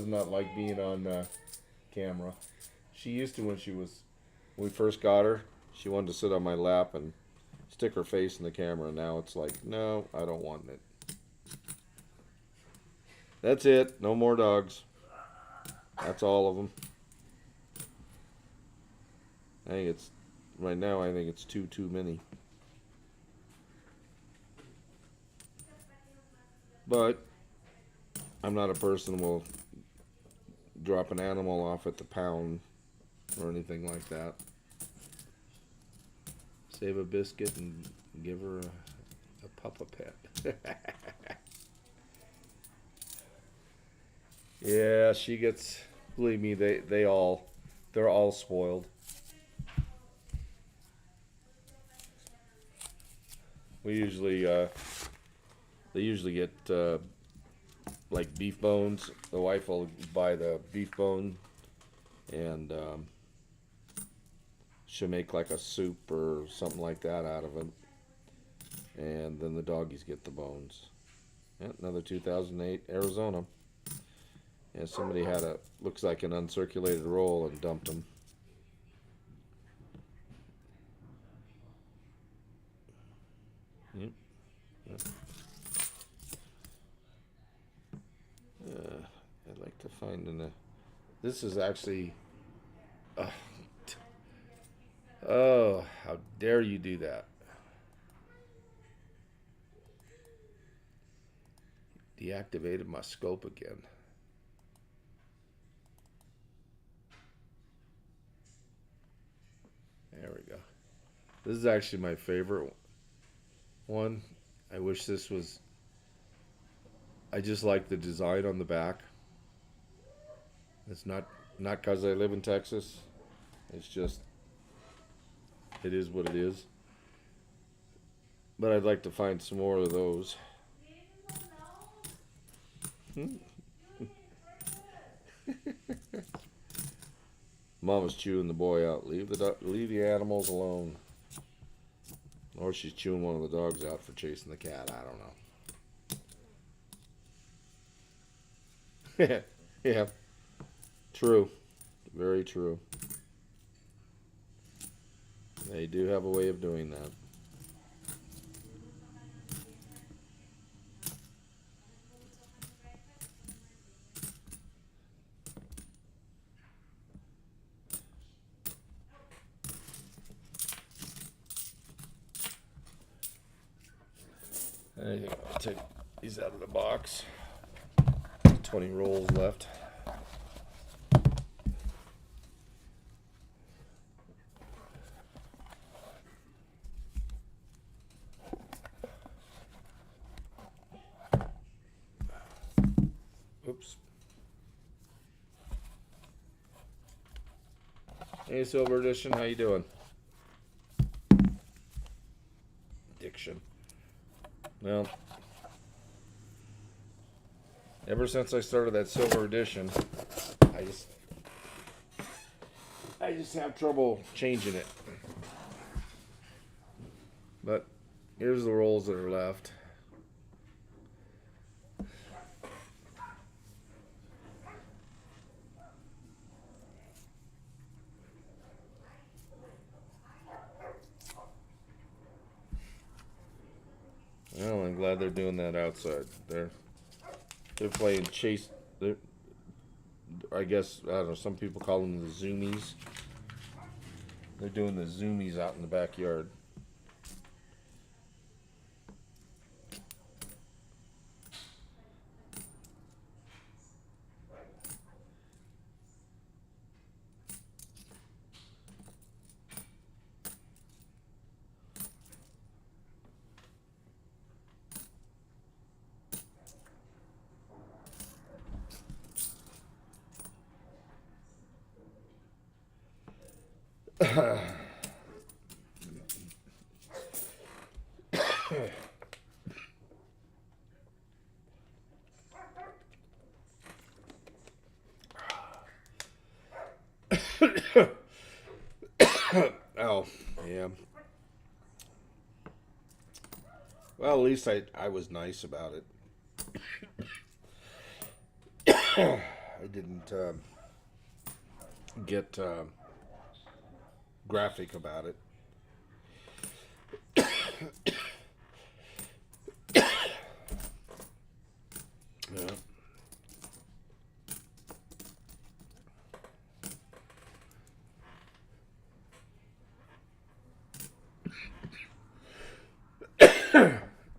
Speaker 1: not like being on camera. She used to when we first got her. She wanted to sit on my lap and stick her face in the camera. Now it's like, no, I don't want it. That's it. No more dogs. That's all of them. Right now I think it's too many. But I'm not a person who will drop an animal off at the pound or anything like that. Save a biscuit and give her a puppa pet. Yeah, she gets. Believe me, they're all spoiled. They usually get like beef bones. The wife will buy the beef bone, and she'll make like a soup or something like that out of it, and then the doggies get the bones. Yeah, another 2008 Arizona. Yeah, somebody looks like an uncirculated roll and dumped them. Yep. Yep. I'd like to find this is actually. Oh, how dare you do that? Deactivated my scope again. There we go. This is actually my favorite one. I wish this was. I just like the design on the back. It's not because I live in Texas. It's just. It is what it is. But I'd like to find some more of those. Mama's chewing the boy out. Leave the animals alone. Or she's chewing one of the dogs out for chasing the cat. I don't know. Yeah. True. Very true. They do have a way of doing that. I'll take these out of the box. 20 rolls left. Oops. Hey, Silver Edition, how you doing? Diction. Well, ever since I started that Silver Edition, I just have trouble changing it. But here's the rolls that are left. I'm glad they're doing that outside. They're playing chase. I guess I don't know. Some people call them the zoomies. They're doing the zoomies out in the backyard. Oh, yeah. Well, at least I was nice about it. I didn't get graphic about it. Yeah.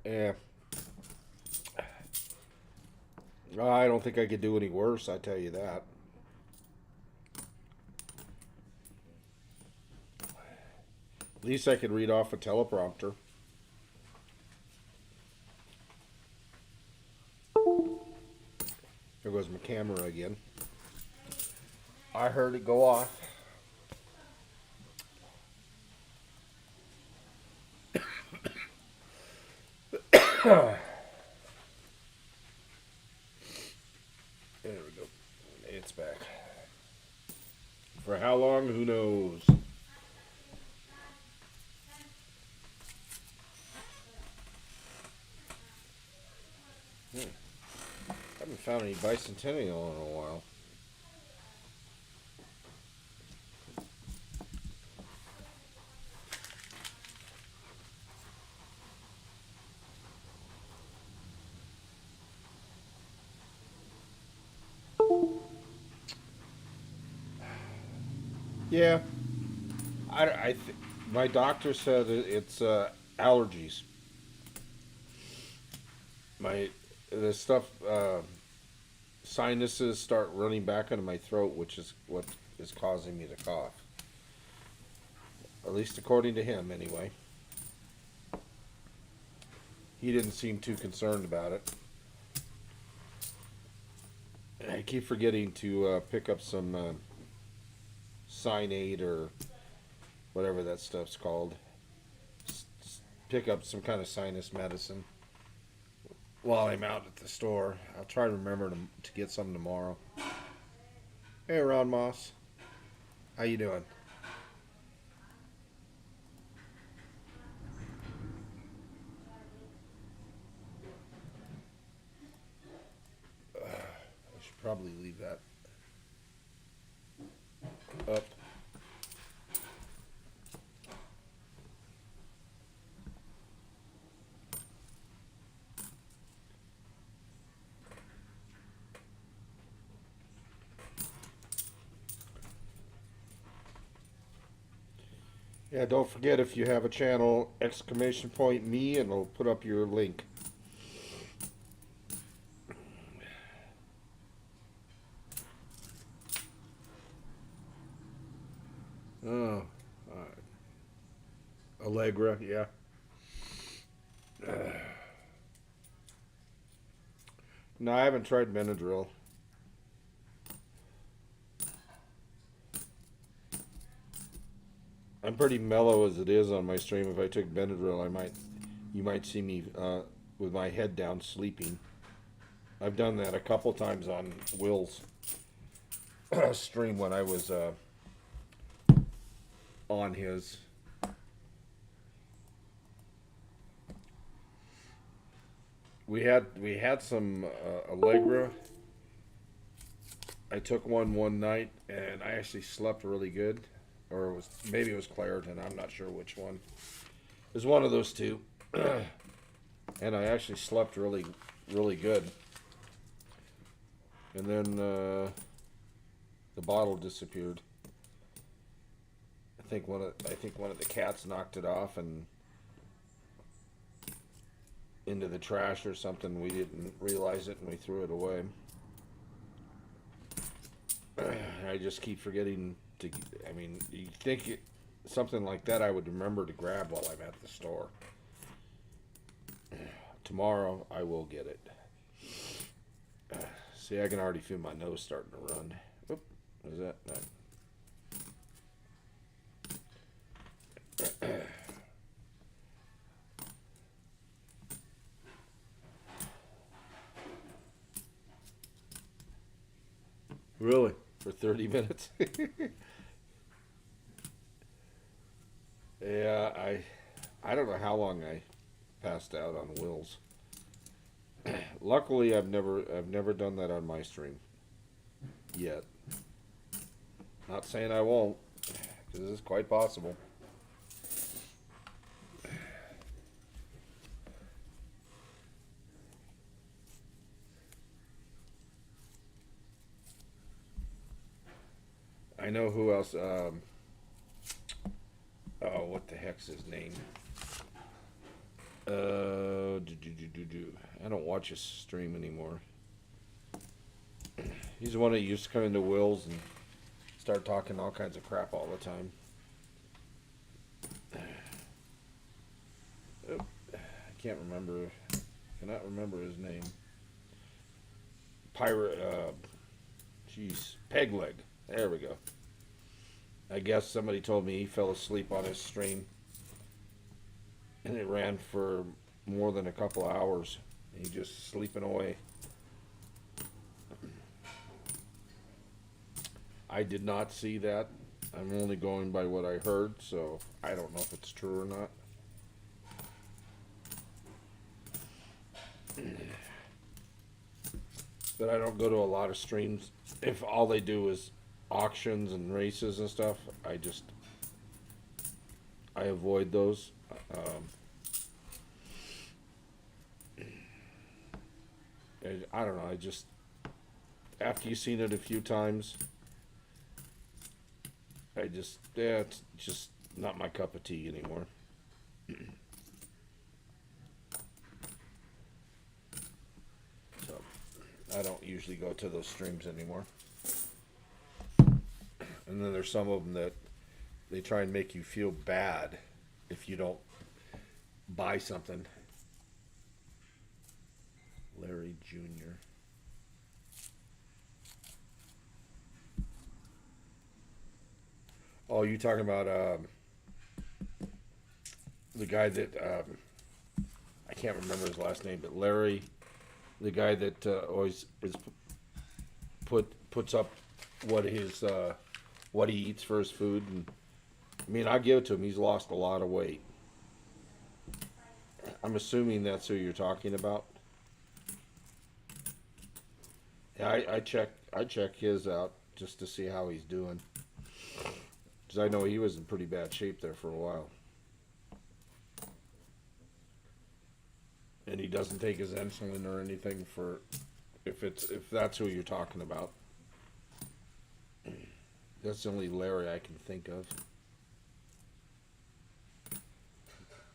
Speaker 1: Yeah. I don't think I could do any worse, I tell you that. At least I could read off a teleprompter. There goes my camera again. I heard it go off. There we go. It's back. For how long? Who knows? Haven't found any bicentennial in a while. Yeah, my doctor said it's allergies. The stuff sinuses start running back into my throat, which is what is causing me to cough. At least according to him, anyway. He didn't seem too concerned about it. I keep forgetting to pick up some Sineade or whatever that stuff's called. Pick up some kind of sinus medicine while I'm out at the store. I'll try to remember to get some tomorrow. Hey, Ron Moss. How you doing? I should probably leave that up. Yeah, don't forget, if you have a channel, !me, and I'll put up your link. Oh, Allegra, yeah. No, I haven't tried Benadryl. I'm pretty mellow as it is on my stream. If I took Benadryl, you might see me with my head down sleeping. I've done that a couple times on Will's stream when I was on his. We had some Allegra. I took one night and I actually slept really good. Or maybe it was Claritin. I'm not sure which one. It was one of those two. and I actually slept really, really good. And then the bottle disappeared. I think one of the cats knocked it off and into the trash or something. We didn't realize it and we threw it away. I just keep forgetting to. I mean, you think something like that I would remember to grab while I'm at the store. Tomorrow I will get it. See, I can already feel my nose starting to run. Oop, was that? No. Really? For 30 minutes? Yeah, I don't know how long I passed out on Will's. Luckily, I've never done that on my stream yet. Not saying I won't, because it's quite possible. I know who else. Oh, what the heck's his name? I don't watch his stream anymore. He's the one that used to come into Will's and start talking all kinds of crap all the time. Oh, I can't remember. Cannot remember his name. Pirate. Jeez, Pegleg. There we go. I guess somebody told me he fell asleep on his stream, and it ran for more than a couple of hours. He just sleeping away. I did not see that. I'm only going by what I heard, so I don't know if it's true or not. But I don't go to a lot of streams. If all they do is auctions and races and stuff, I avoid those. I don't know. After you've seen it a few times, it's just not my cup of tea anymore. So I don't usually go to those streams anymore. And then there's some of them that they try and make you feel bad if you don't buy something. Larry Jr. Oh, you talking about the guy that I can't remember his last name, but Larry, the guy that always puts up what he eats for his food, and I mean, I give it to him. He's lost a lot of weight. I'm assuming that's who you're talking about. Yeah, I check his out just to see how he's doing, because I know he was in pretty bad shape there for a while. And he doesn't take his insulin or anything for if that's who you're talking about. That's the only Larry I can think of.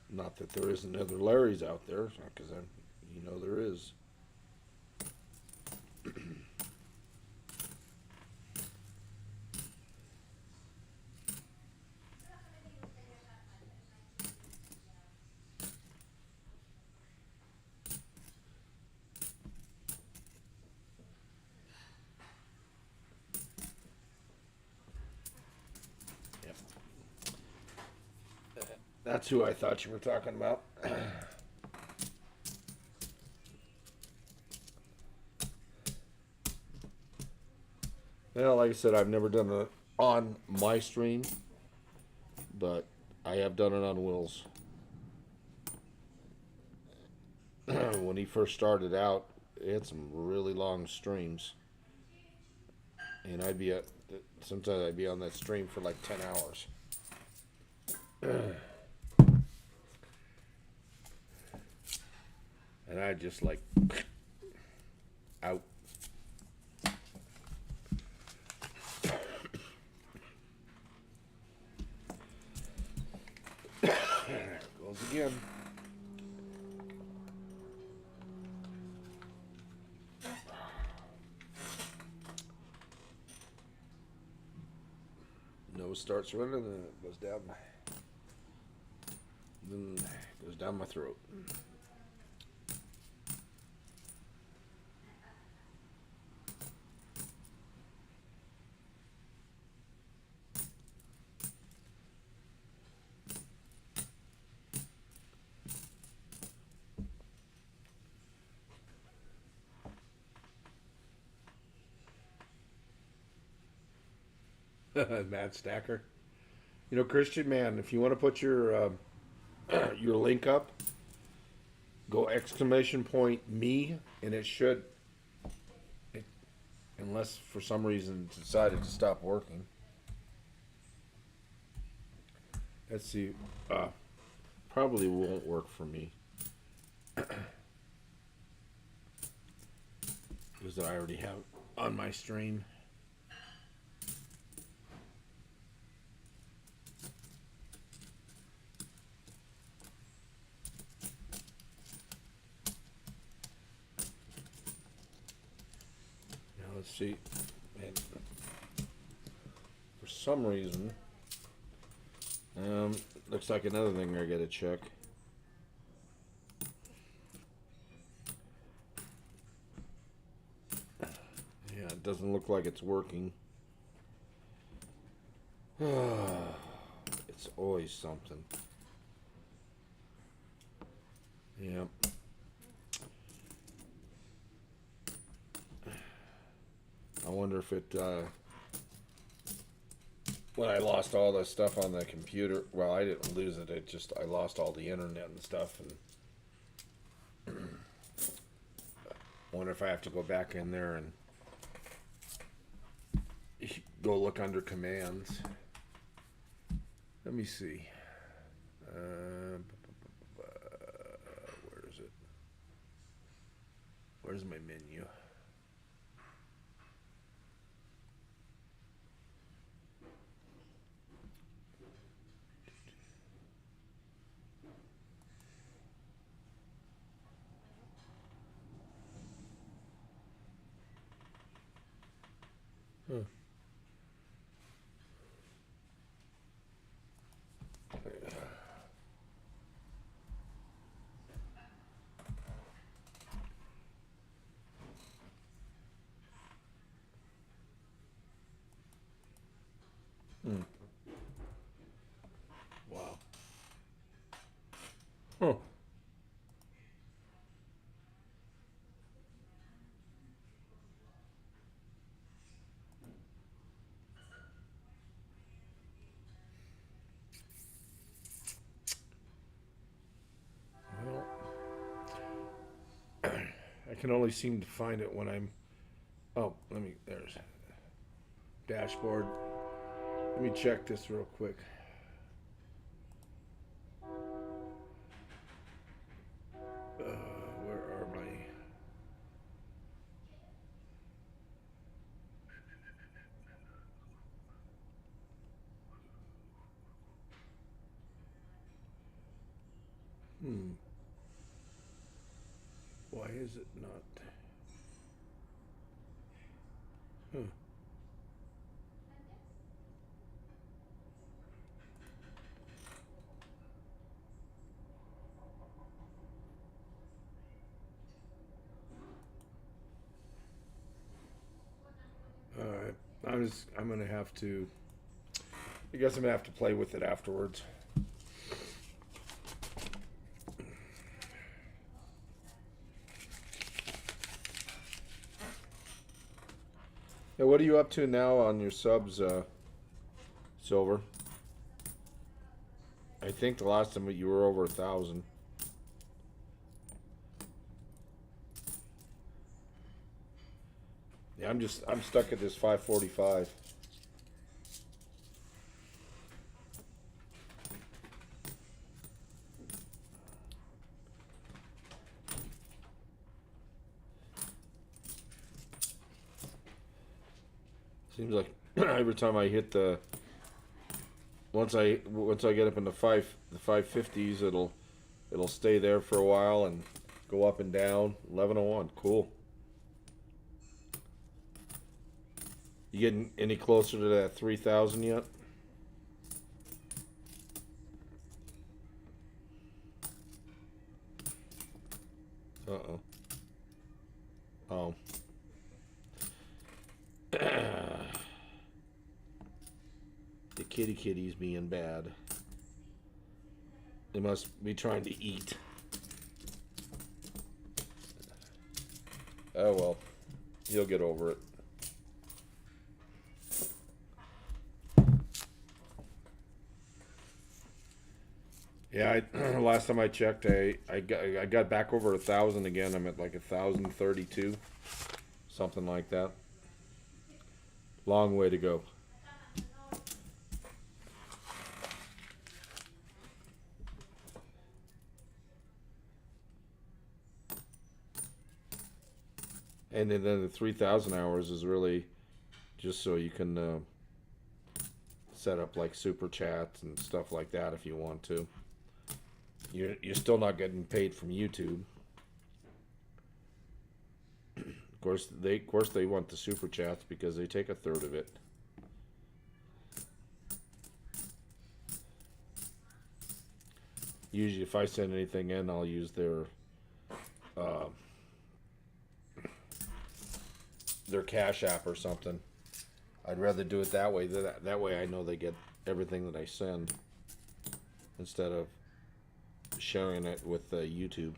Speaker 1: Not that there isn't other Larrys out there, because there is. That's who I thought you were talking about. Well, like I said, I've never done it on my stream, but I have done it on Will's. When he first started out, he had some really long streams. And sometimes I'd be on that stream for like 10 hours. And I just like out. There it goes again. Nose starts running and it goes down. Then it goes down my throat. Matt Stacker. You know, Christian man, if you want to put your your link up, go !me, and it should. Unless for some reason it decided to stop working. Let's see. Probably won't work for me. Because I already have on my stream. Now let's see. And for some reason, looks like another thing I gotta check. Yeah, it doesn't look like it's working. It's always something. Yep. I wonder if it, when I lost all the stuff on the computer, well, I didn't lose it, I lost all the internet and stuff, and wonder if I have to go back in there and go look under commands. Let me see. Where is it? Where's my menu? Huh. Wow. Huh. Well, I can only seem to find it when I'm. Oh, there's dashboard. Let me check this real quick. Where are my. Why is it not? Huh. Alright. I'm gonna have to. I guess I'm gonna have to play with it afterwards. Now, what are you up to now on your subs, Silver? I think the last time you were over 1,000. Yeah, I'm stuck at this 545. Seems like every time I hit the once I get up in the 550s, it'll stay there for a while and go up and down. 1101, cool. You getting any closer to that 3,000 yet? Uh-oh. Oh. The kitty's being bad. They must be trying to eat. Oh well. You'll get over it. Yeah, last time I checked, I got back over 1,000 again. I'm at like 1,032, something like that. Long way to go. And then the 3,000 hours is really just so you can set up like super chats and stuff like that if you want to. You're still not getting paid from YouTube. Of course they want the super chats because they take a third of it. Usually, if I send anything in, I'll use their Cash App or something. I'd rather do it that way. That way, I know they get everything that I send instead of sharing it with YouTube.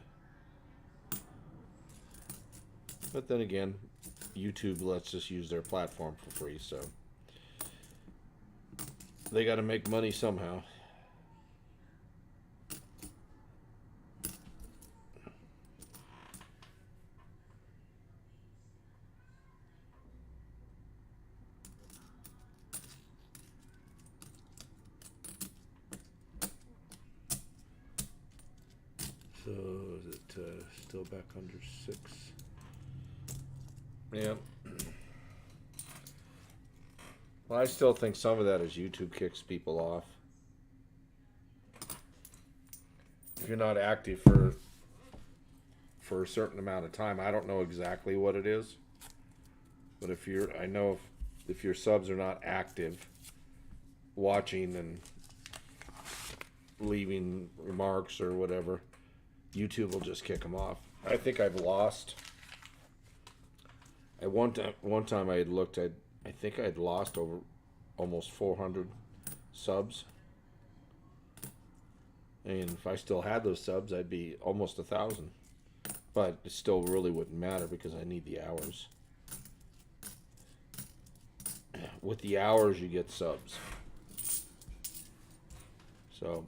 Speaker 1: But then again, YouTube lets us use their platform for free, so they got to make money somehow. So is it still back under 6? Yeah. Well, I still think some of that is YouTube kicks people off. If you're not active for a certain amount of time, I don't know exactly what it is, but I know if your subs are not active, watching and leaving remarks or whatever, YouTube will just kick them off. I think I've lost. At one time I had looked. I think I had lost over almost 400 subs, and if I still had those subs, I'd be almost 1,000. But it still really wouldn't matter because I need the hours. With the hours, you get subs. So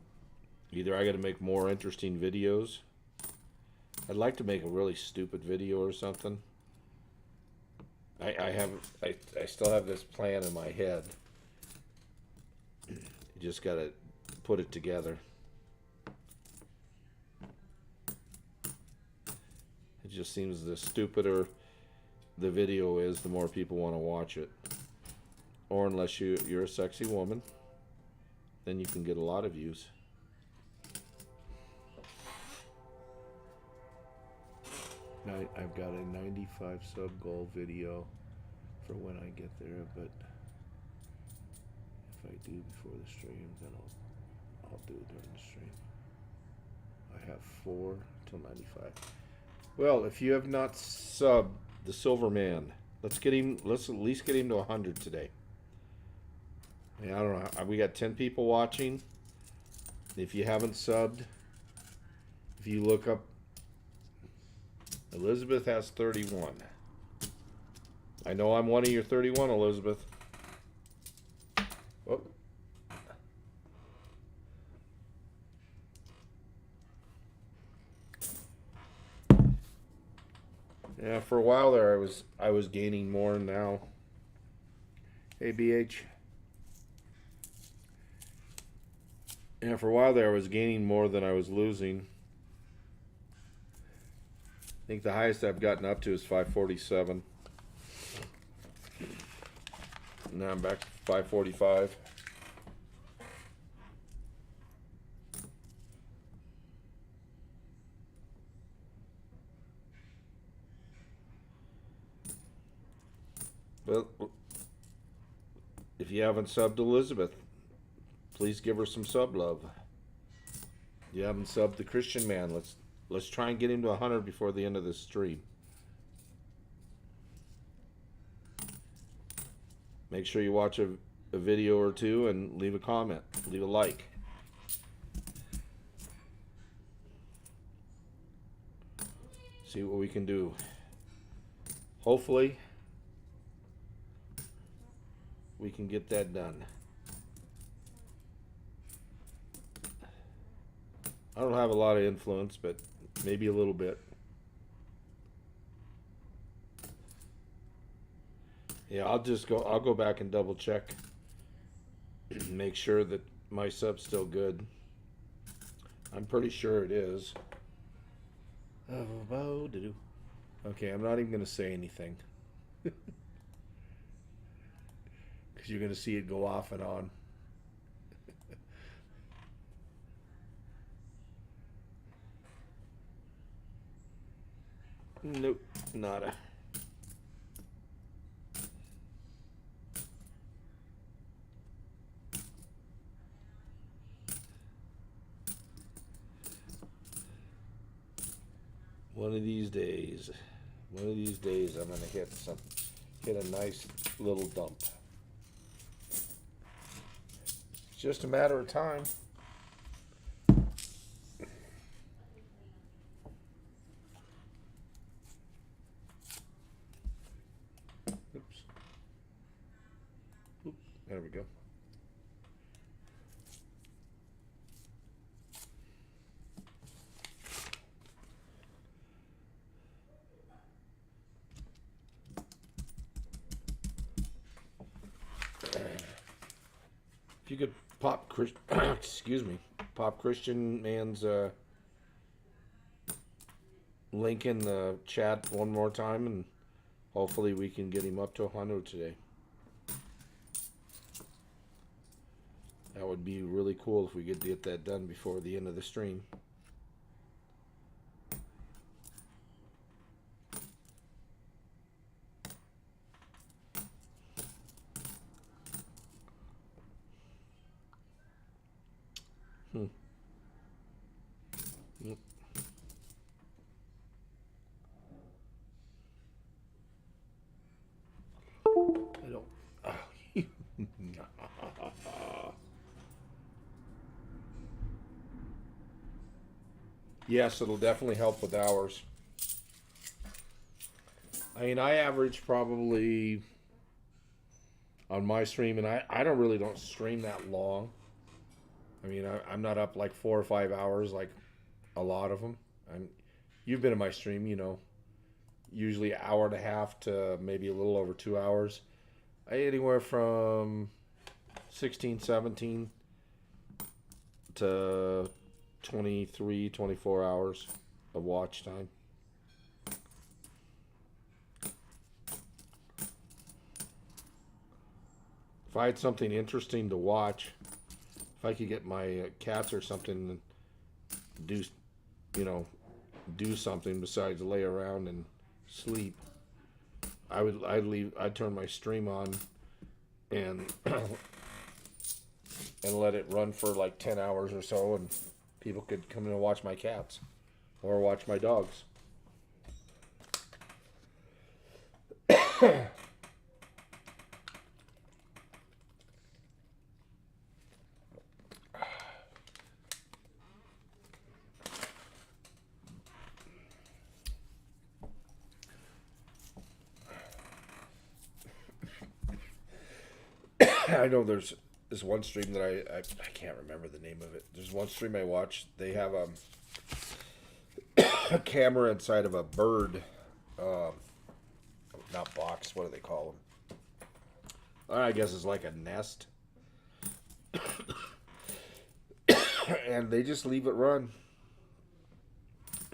Speaker 1: either I got to make more interesting videos. I'd like to make a really stupid video or something. I still have this plan in my head. You just gotta put it together. It just seems the stupider the video is, the more people want to watch it. Or unless you're a sexy woman, then you can get a lot of views. I've got a 95 sub goal video for when I get there, but if I do before the stream, then I'll do it during the stream. I have 4 till 95. Well, if you have not subbed the Silver Man, let's at least get him to 100 today. I mean, I don't know. We got 10 people watching. If you haven't subbed, if you look up, Elizabeth has 31. I know I'm one of your 31, Elizabeth. Oh. Yeah, for a while there I was gaining more now. Hey BH. Yeah, for a while there I was gaining more than I was losing. I think the highest I've gotten up to is 547. Now I'm back to 5:45. Well, if you haven't subbed Elizabeth, please give her some sub love. You haven't subbed the Christian man. Let's try and get him to 100 before the end of this stream. Make sure you watch a video or two and leave a comment, leave a like. See what we can do. Hopefully, we can get that done. I don't have a lot of influence, but maybe a little bit. Yeah, I'll go back and double check. Make sure that my sub's still good. I'm pretty sure it is. Okay, I'm not even going to say anything. Because you're going to see it go off and on. Nope, nada. One of these days, I'm gonna hit a nice little dump. It's just a matter of time. Oops. Oop, there we go. If you could pop pop Christian Man's link in the chat one more time, and hopefully we can get him up to 100 today. That would be really cool if we could get that done before the end of the stream. Yep. I don't. Yes, it'll definitely help with hours. I mean, I average probably on my stream, and I don't stream that long. I mean, I'm not up like 4 or 5 hours like a lot of them. You've been in my stream, you know, usually an hour and a half to maybe a little over 2 hours. Anywhere from 16, 17 to 23, 24 hours of watch time. If I had something interesting to watch, if I could get my cats or something to do something besides lay around and sleep, I'd turn my stream on and and let it run for like 10 hours or so, and people could come in and watch my cats or watch my dogs. I know there's this one stream that I can't remember the name of it. There's one stream I watched. They have a camera inside of a bird, not box. What do they call them? I guess it's like a nest, and they just leave it run,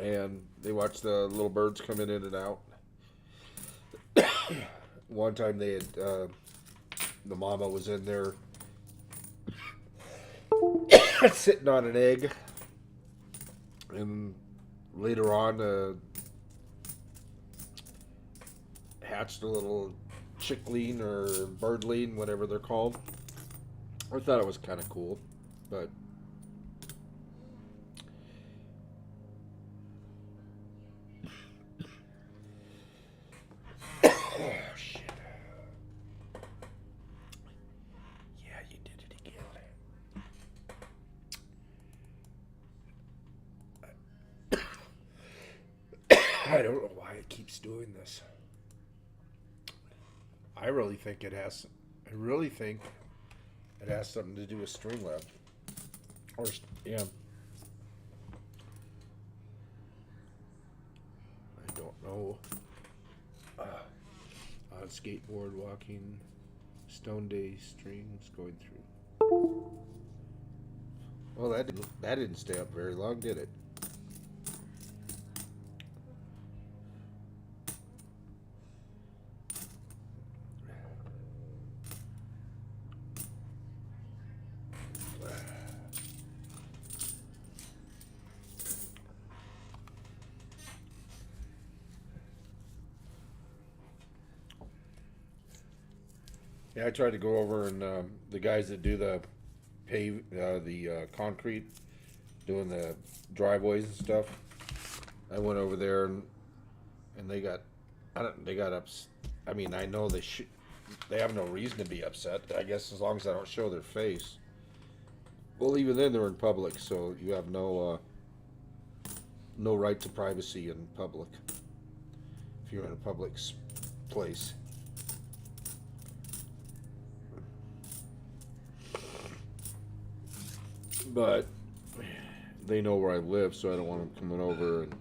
Speaker 1: and they watch the little birds come in and out. One time they had the mama was in there sitting on an egg, and later on hatched a little chickling or birdling, whatever they're called. I thought it was kind of cool, but oh shit! Yeah, you did it again. I don't know why it keeps doing this. I really think it has. I really think it has something to do with Streamlab. Or yeah. I don't know. On skateboard, walking, Stone Day streams going through. Well, that didn't stay up very long, did it? Yeah, I tried to go over and the guys that do the concrete, doing the driveways and stuff. I went over there and they got, they got ups. I mean, I know they have no reason to be upset. I guess as long as I don't show their face. Well, even then they're in public, so you have no right to privacy in public if you're in a public place. But they know where I live, so I don't want them coming over, and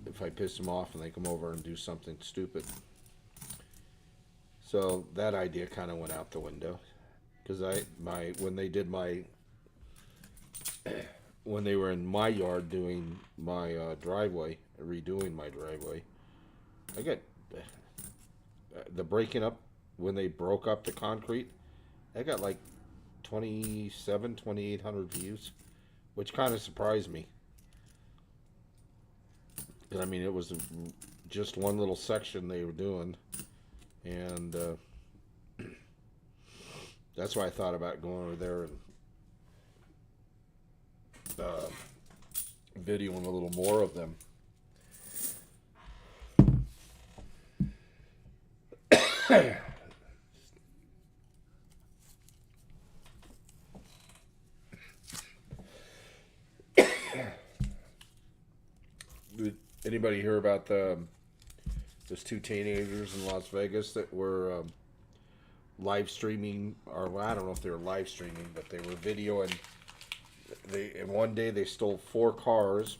Speaker 1: if I piss them off and they come over and do something stupid. So that idea kind of went out the window, because when they were in my yard doing my driveway, redoing my driveway, I got the breaking up, when they broke up the concrete, I got like 2,800 views, which kind of surprised me. I mean, it was just one little section they were doing, and that's why I thought about going over there and videoing a little more of them. Did anybody hear about those two teenagers in Las Vegas that were live streaming, or well, I don't know if they were live streaming, but they were videoing. In one day they stole 4 cars.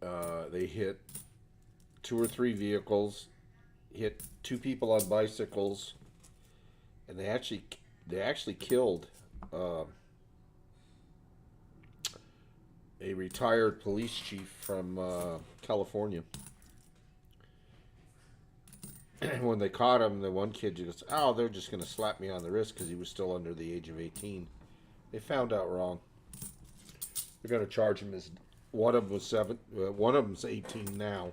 Speaker 1: They hit 2 or 3 vehicles, hit 2 people on bicycles, and they actually killed a retired police chief from California. When they caught him, the one kid just goes, "Oh, they're just going to slap me on the wrist," because he was still under the age of 18. They found out wrong. They're going to charge him as one of them was one of them's 18 now,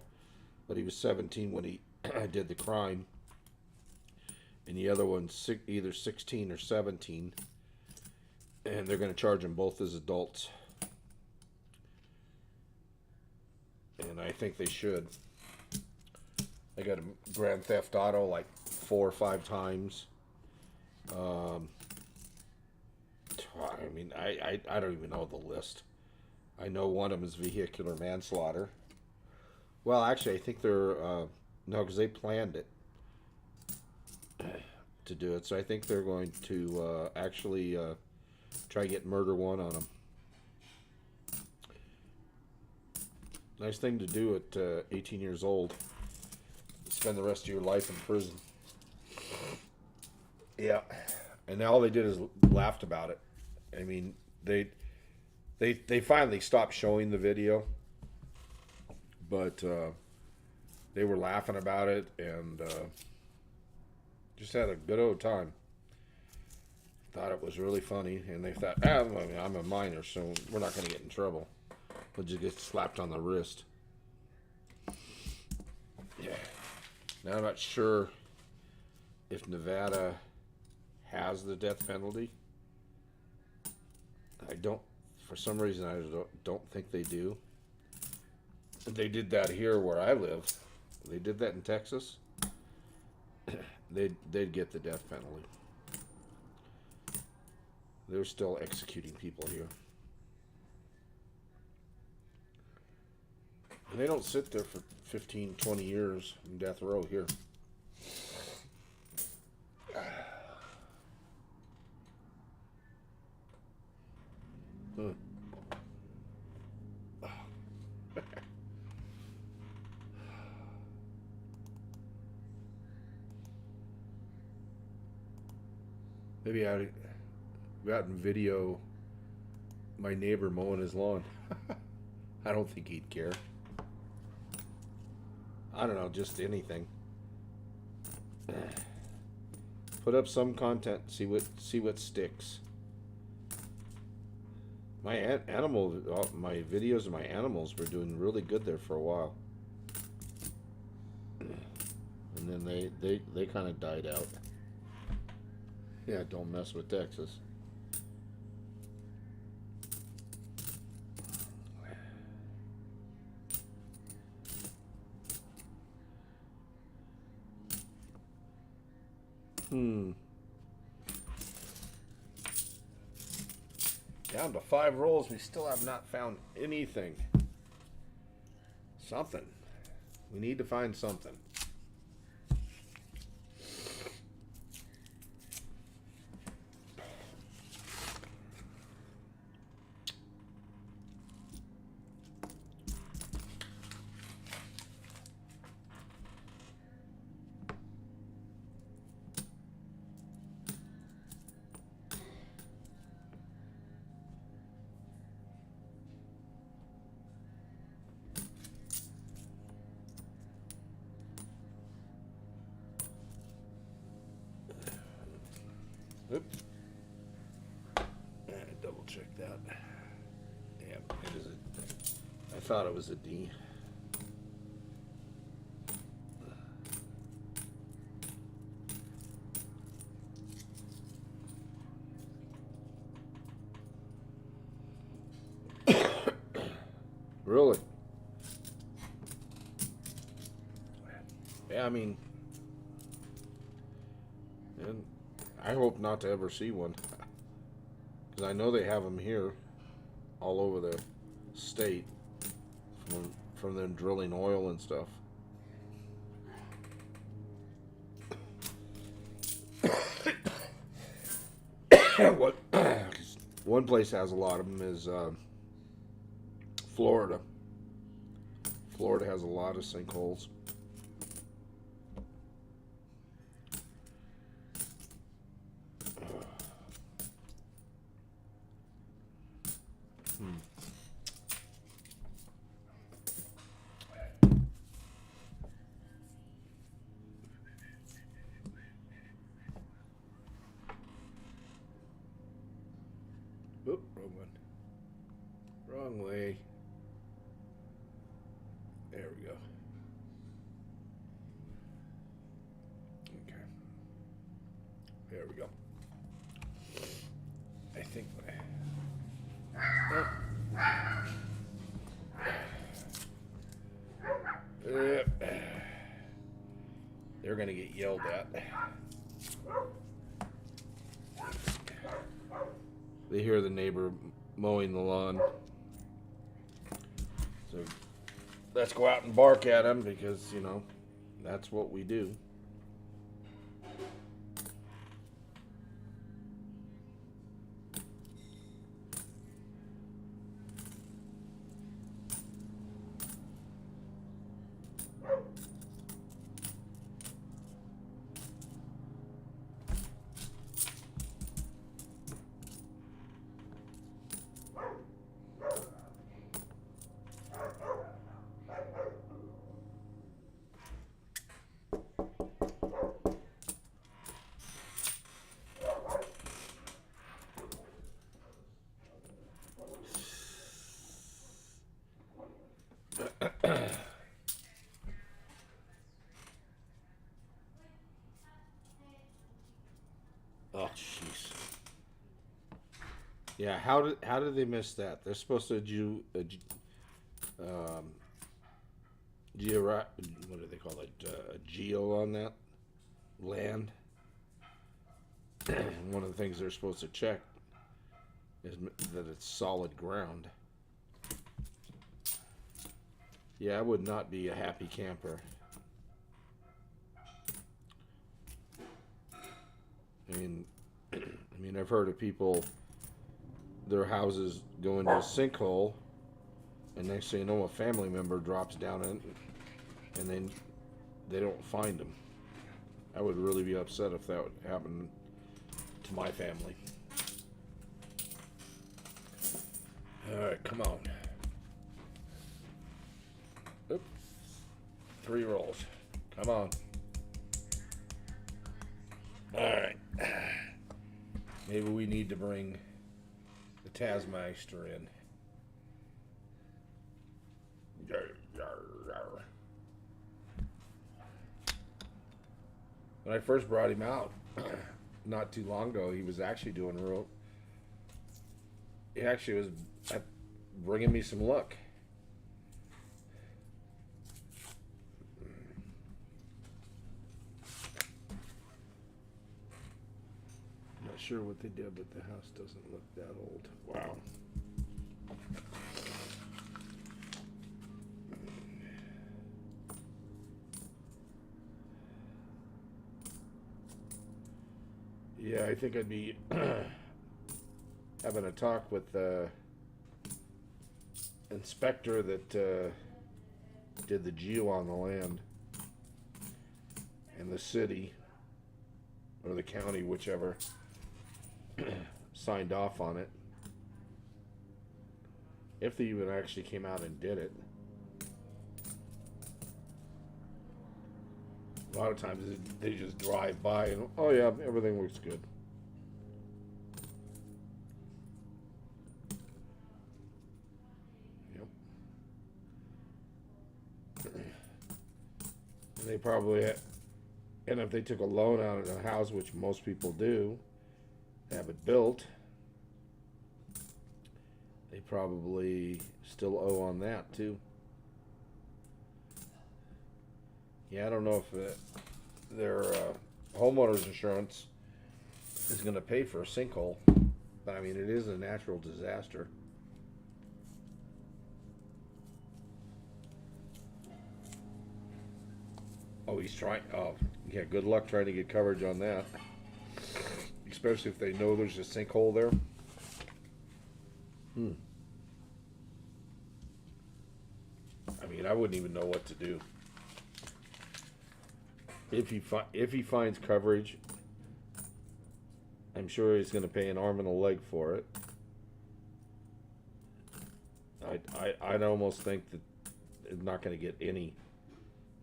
Speaker 1: but he was 17 when he did the crime, and the other one's either 16 or 17, and they're going to charge them both as adults. And I think they should. They got a Grand Theft Auto like 4 or 5 times. I mean, I don't even know the list. I know one of them is vehicular manslaughter. Well, actually, I think they're no, because they planned it to do it. So I think they're going to actually try to get murder 1 on them. Nice thing to do at 18 years old. Spend the rest of your life in prison. Yeah. And now all they did is laughed about it. I mean, they finally stopped showing the video. But they were laughing about it and just had a good old time. Thought it was really funny, and they thought, I'm a minor, so we're not going to get in trouble. We'll just get slapped on the wrist. Yeah. Now I'm not sure if Nevada has the death penalty. I don't, for some reason, I don't think they do. They did that here where I live. They did that in Texas. They'd get the death penalty. They're still executing people here. And they don't sit there for 15, 20 years in death row here. Huh. Maybe I'd go out and video my neighbor mowing his lawn. I don't think he'd care. I don't know, just anything. Put up some content, see what sticks. My my videos of my animals were doing really good there for a while, and then they kind of died out. Yeah, don't mess with Texas. Down to 5 rolls. We still have not found anything. Something. We need to find something. Oops. Double check that. Yeah, it is I thought it was a D. Really? Yeah, I mean, and I hope not to ever see one, because I know they have them here all over the state from them drilling oil and stuff. What one place has a lot of them is Florida. Florida has a lot of sinkholes. Oop, wrong one. Wrong way. There we go. Okay. There we go. I think. They're gonna get yelled at. They hear the neighbor mowing the lawn, so let's go out and bark at him, because you know that's what we do. Yeah, how did they miss that? They're supposed to do um, what do they call it? A geo on that land. One of the things they're supposed to check is that it's solid ground. Yeah, I would not be a happy camper. I mean, I've heard of people, their houses go into a sinkhole, and next thing you know, a family member drops down in, and then they don't find them. I would really be upset if that would happen to my family. All right, come on. Oop. 3 rolls. Come on. All right. Maybe we need to bring the Tasmeister in. When I first brought him out, not too long ago, he was actually doing real. He actually was bringing me some luck. Not sure what they did, but the house doesn't look that old. Wow. Yeah, I think I'd be having a talk with the inspector that did the geo on the land, and the city or the county, whichever, signed off on it. If they even actually came out and did it. A lot of times they just drive by and, oh yeah, everything looks good. Yep. And they probably and if they took a loan out on a house, which most people do, have it built, they probably still owe on that too. Yeah, I don't know if their homeowner's insurance is going to pay for a sinkhole, but I mean, it is a natural disaster. Oh, he's trying. Oh, yeah, good luck trying to get coverage on that, especially if they know there's a sinkhole there. I mean, I wouldn't even know what to do. If he finds coverage, I'm sure he's going to pay an arm and a leg for it. I'd almost think that it's not going to get any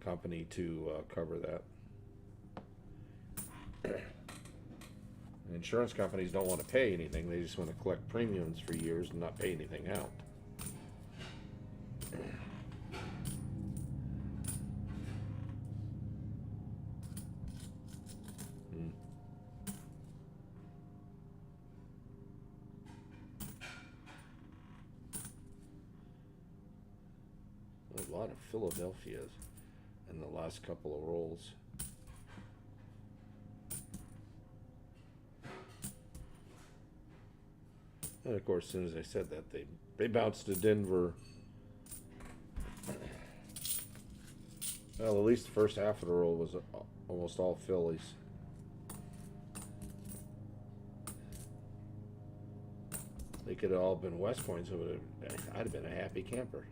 Speaker 1: company to cover that. Insurance companies don't want to pay anything; they just want to collect premiums for years and not pay anything out. A lot of Philadelphia's in the last couple of rolls. And of course, as soon as I said that, they bounced to Denver. Well, at least the first half of the roll was almost all Phillies. They could have all been West Points. I'd have been a happy camper.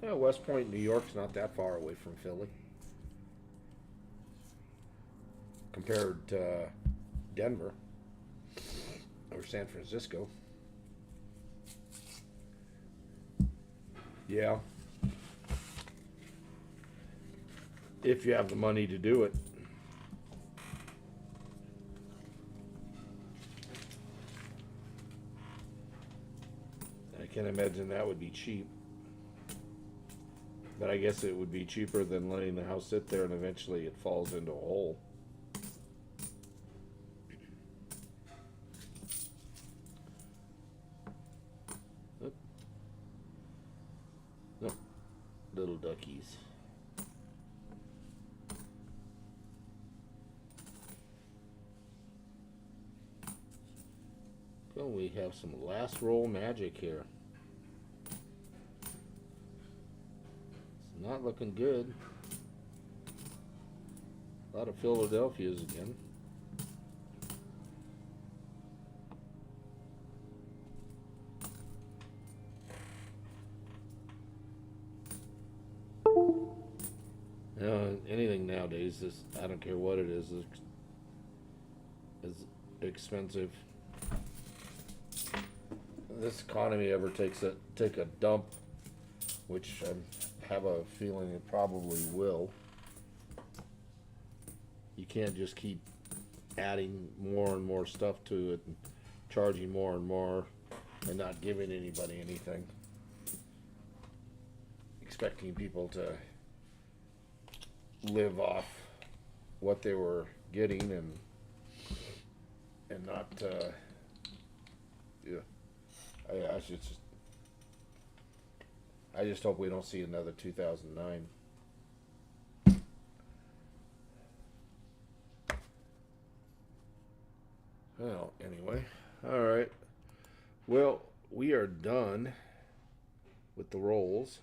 Speaker 1: Yeah, West Point, New York's not that far away from Philly. Compared to Denver or San Francisco. Yeah. If you have the money to do it. I can't imagine that would be cheap. But I guess it would be cheaper than letting the house sit there and eventually it falls into a hole. Oop. Nope. Little duckies. Oh, we have some last roll magic here. It's not looking good. A lot of Philadelphia's again. You know, anything nowadays, is I don't care what it is expensive. This economy ever take a dump, which I have a feeling it probably will. You can't just keep adding more and more stuff to it and charging more and more and not giving anybody anything. Expecting people to live off what they were getting and not yeah. I just hope we don't see another 2009. Well, anyway, all right. Well, we are done with the rolls.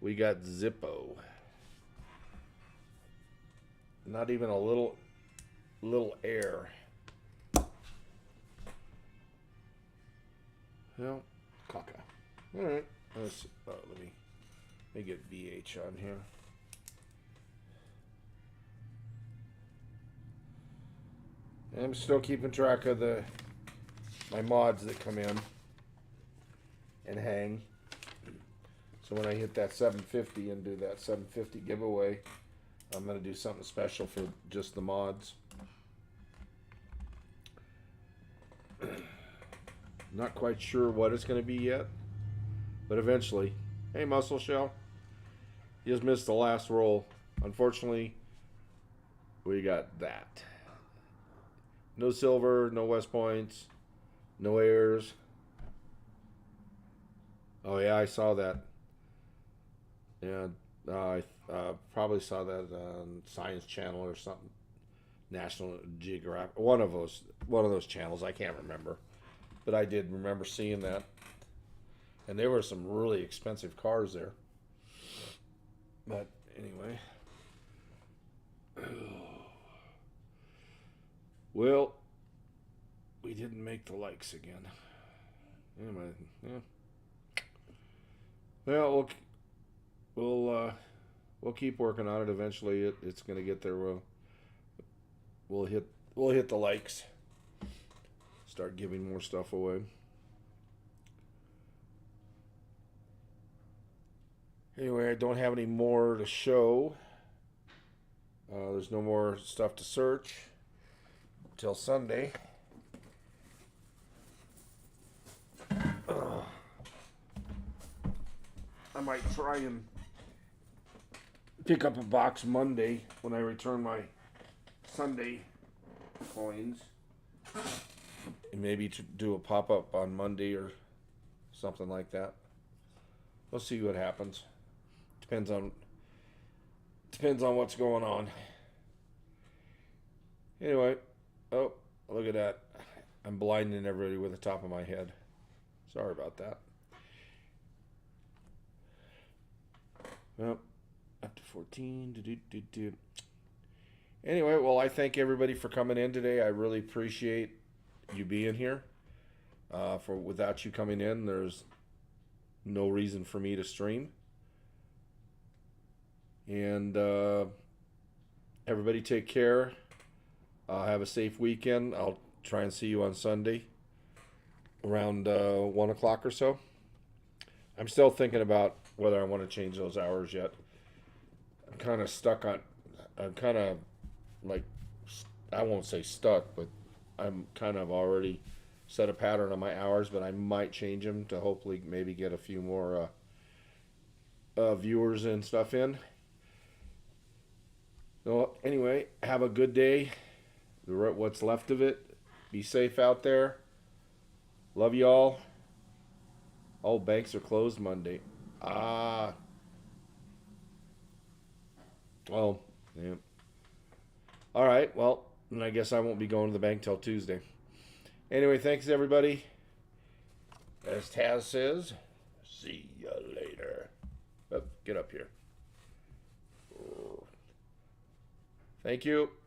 Speaker 1: We got Zippo. Not even a little air. Well, caca. All right. Let me get VH on here. I'm still keeping track of my mods that come in and hang. So when I hit that 750 and do that 750 giveaway, I'm going to do something special for just the mods. Not quite sure what it's going to be yet, but eventually. Hey, Muscle Shell. You just missed the last roll. Unfortunately, we got that. No silver, no West Points, no airs. Oh yeah, I saw that. Yeah, I probably saw that on Science Channel or something. National Geographic, one of those channels. I can't remember, but I did remember seeing that. And there were some really expensive cars there. But anyway. Well, we didn't make the likes again. Anyway, yeah. Well, we'll keep working on it. Eventually, it's going to get there. We'll hit the likes. Start giving more stuff away. Anyway, I don't have any more to show. There's no more stuff to search till Sunday. I might try and pick up a box Monday when I return my Sunday coins. And maybe to do a pop-up on Monday or something like that. We'll see what happens. Depends on what's going on. Anyway, oh, look at that. I'm blinding everybody with the top of my head. Sorry about that. Well, up to 14. Anyway, well, I thank everybody for coming in today. I really appreciate you being here. Without you coming in, there's no reason for me to stream. And everybody take care. Have a safe weekend. I'll try and see you on Sunday around 1 o'clock or so. I'm still thinking about whether I want to change those hours yet. I'm kind of like, I won't say stuck, but I'm kind of already set a pattern on my hours, but I might change them to hopefully maybe get a few more viewers and stuff in. So anyway, have a good day. What's left of it. Be safe out there. Love you all. All banks are closed Monday. Ah. Well, yeah. All right. Well, then I guess I won't be going to the bank till Tuesday. Anyway, thanks everybody. As Taz says, see ya later. Oh, get up here. Thank you.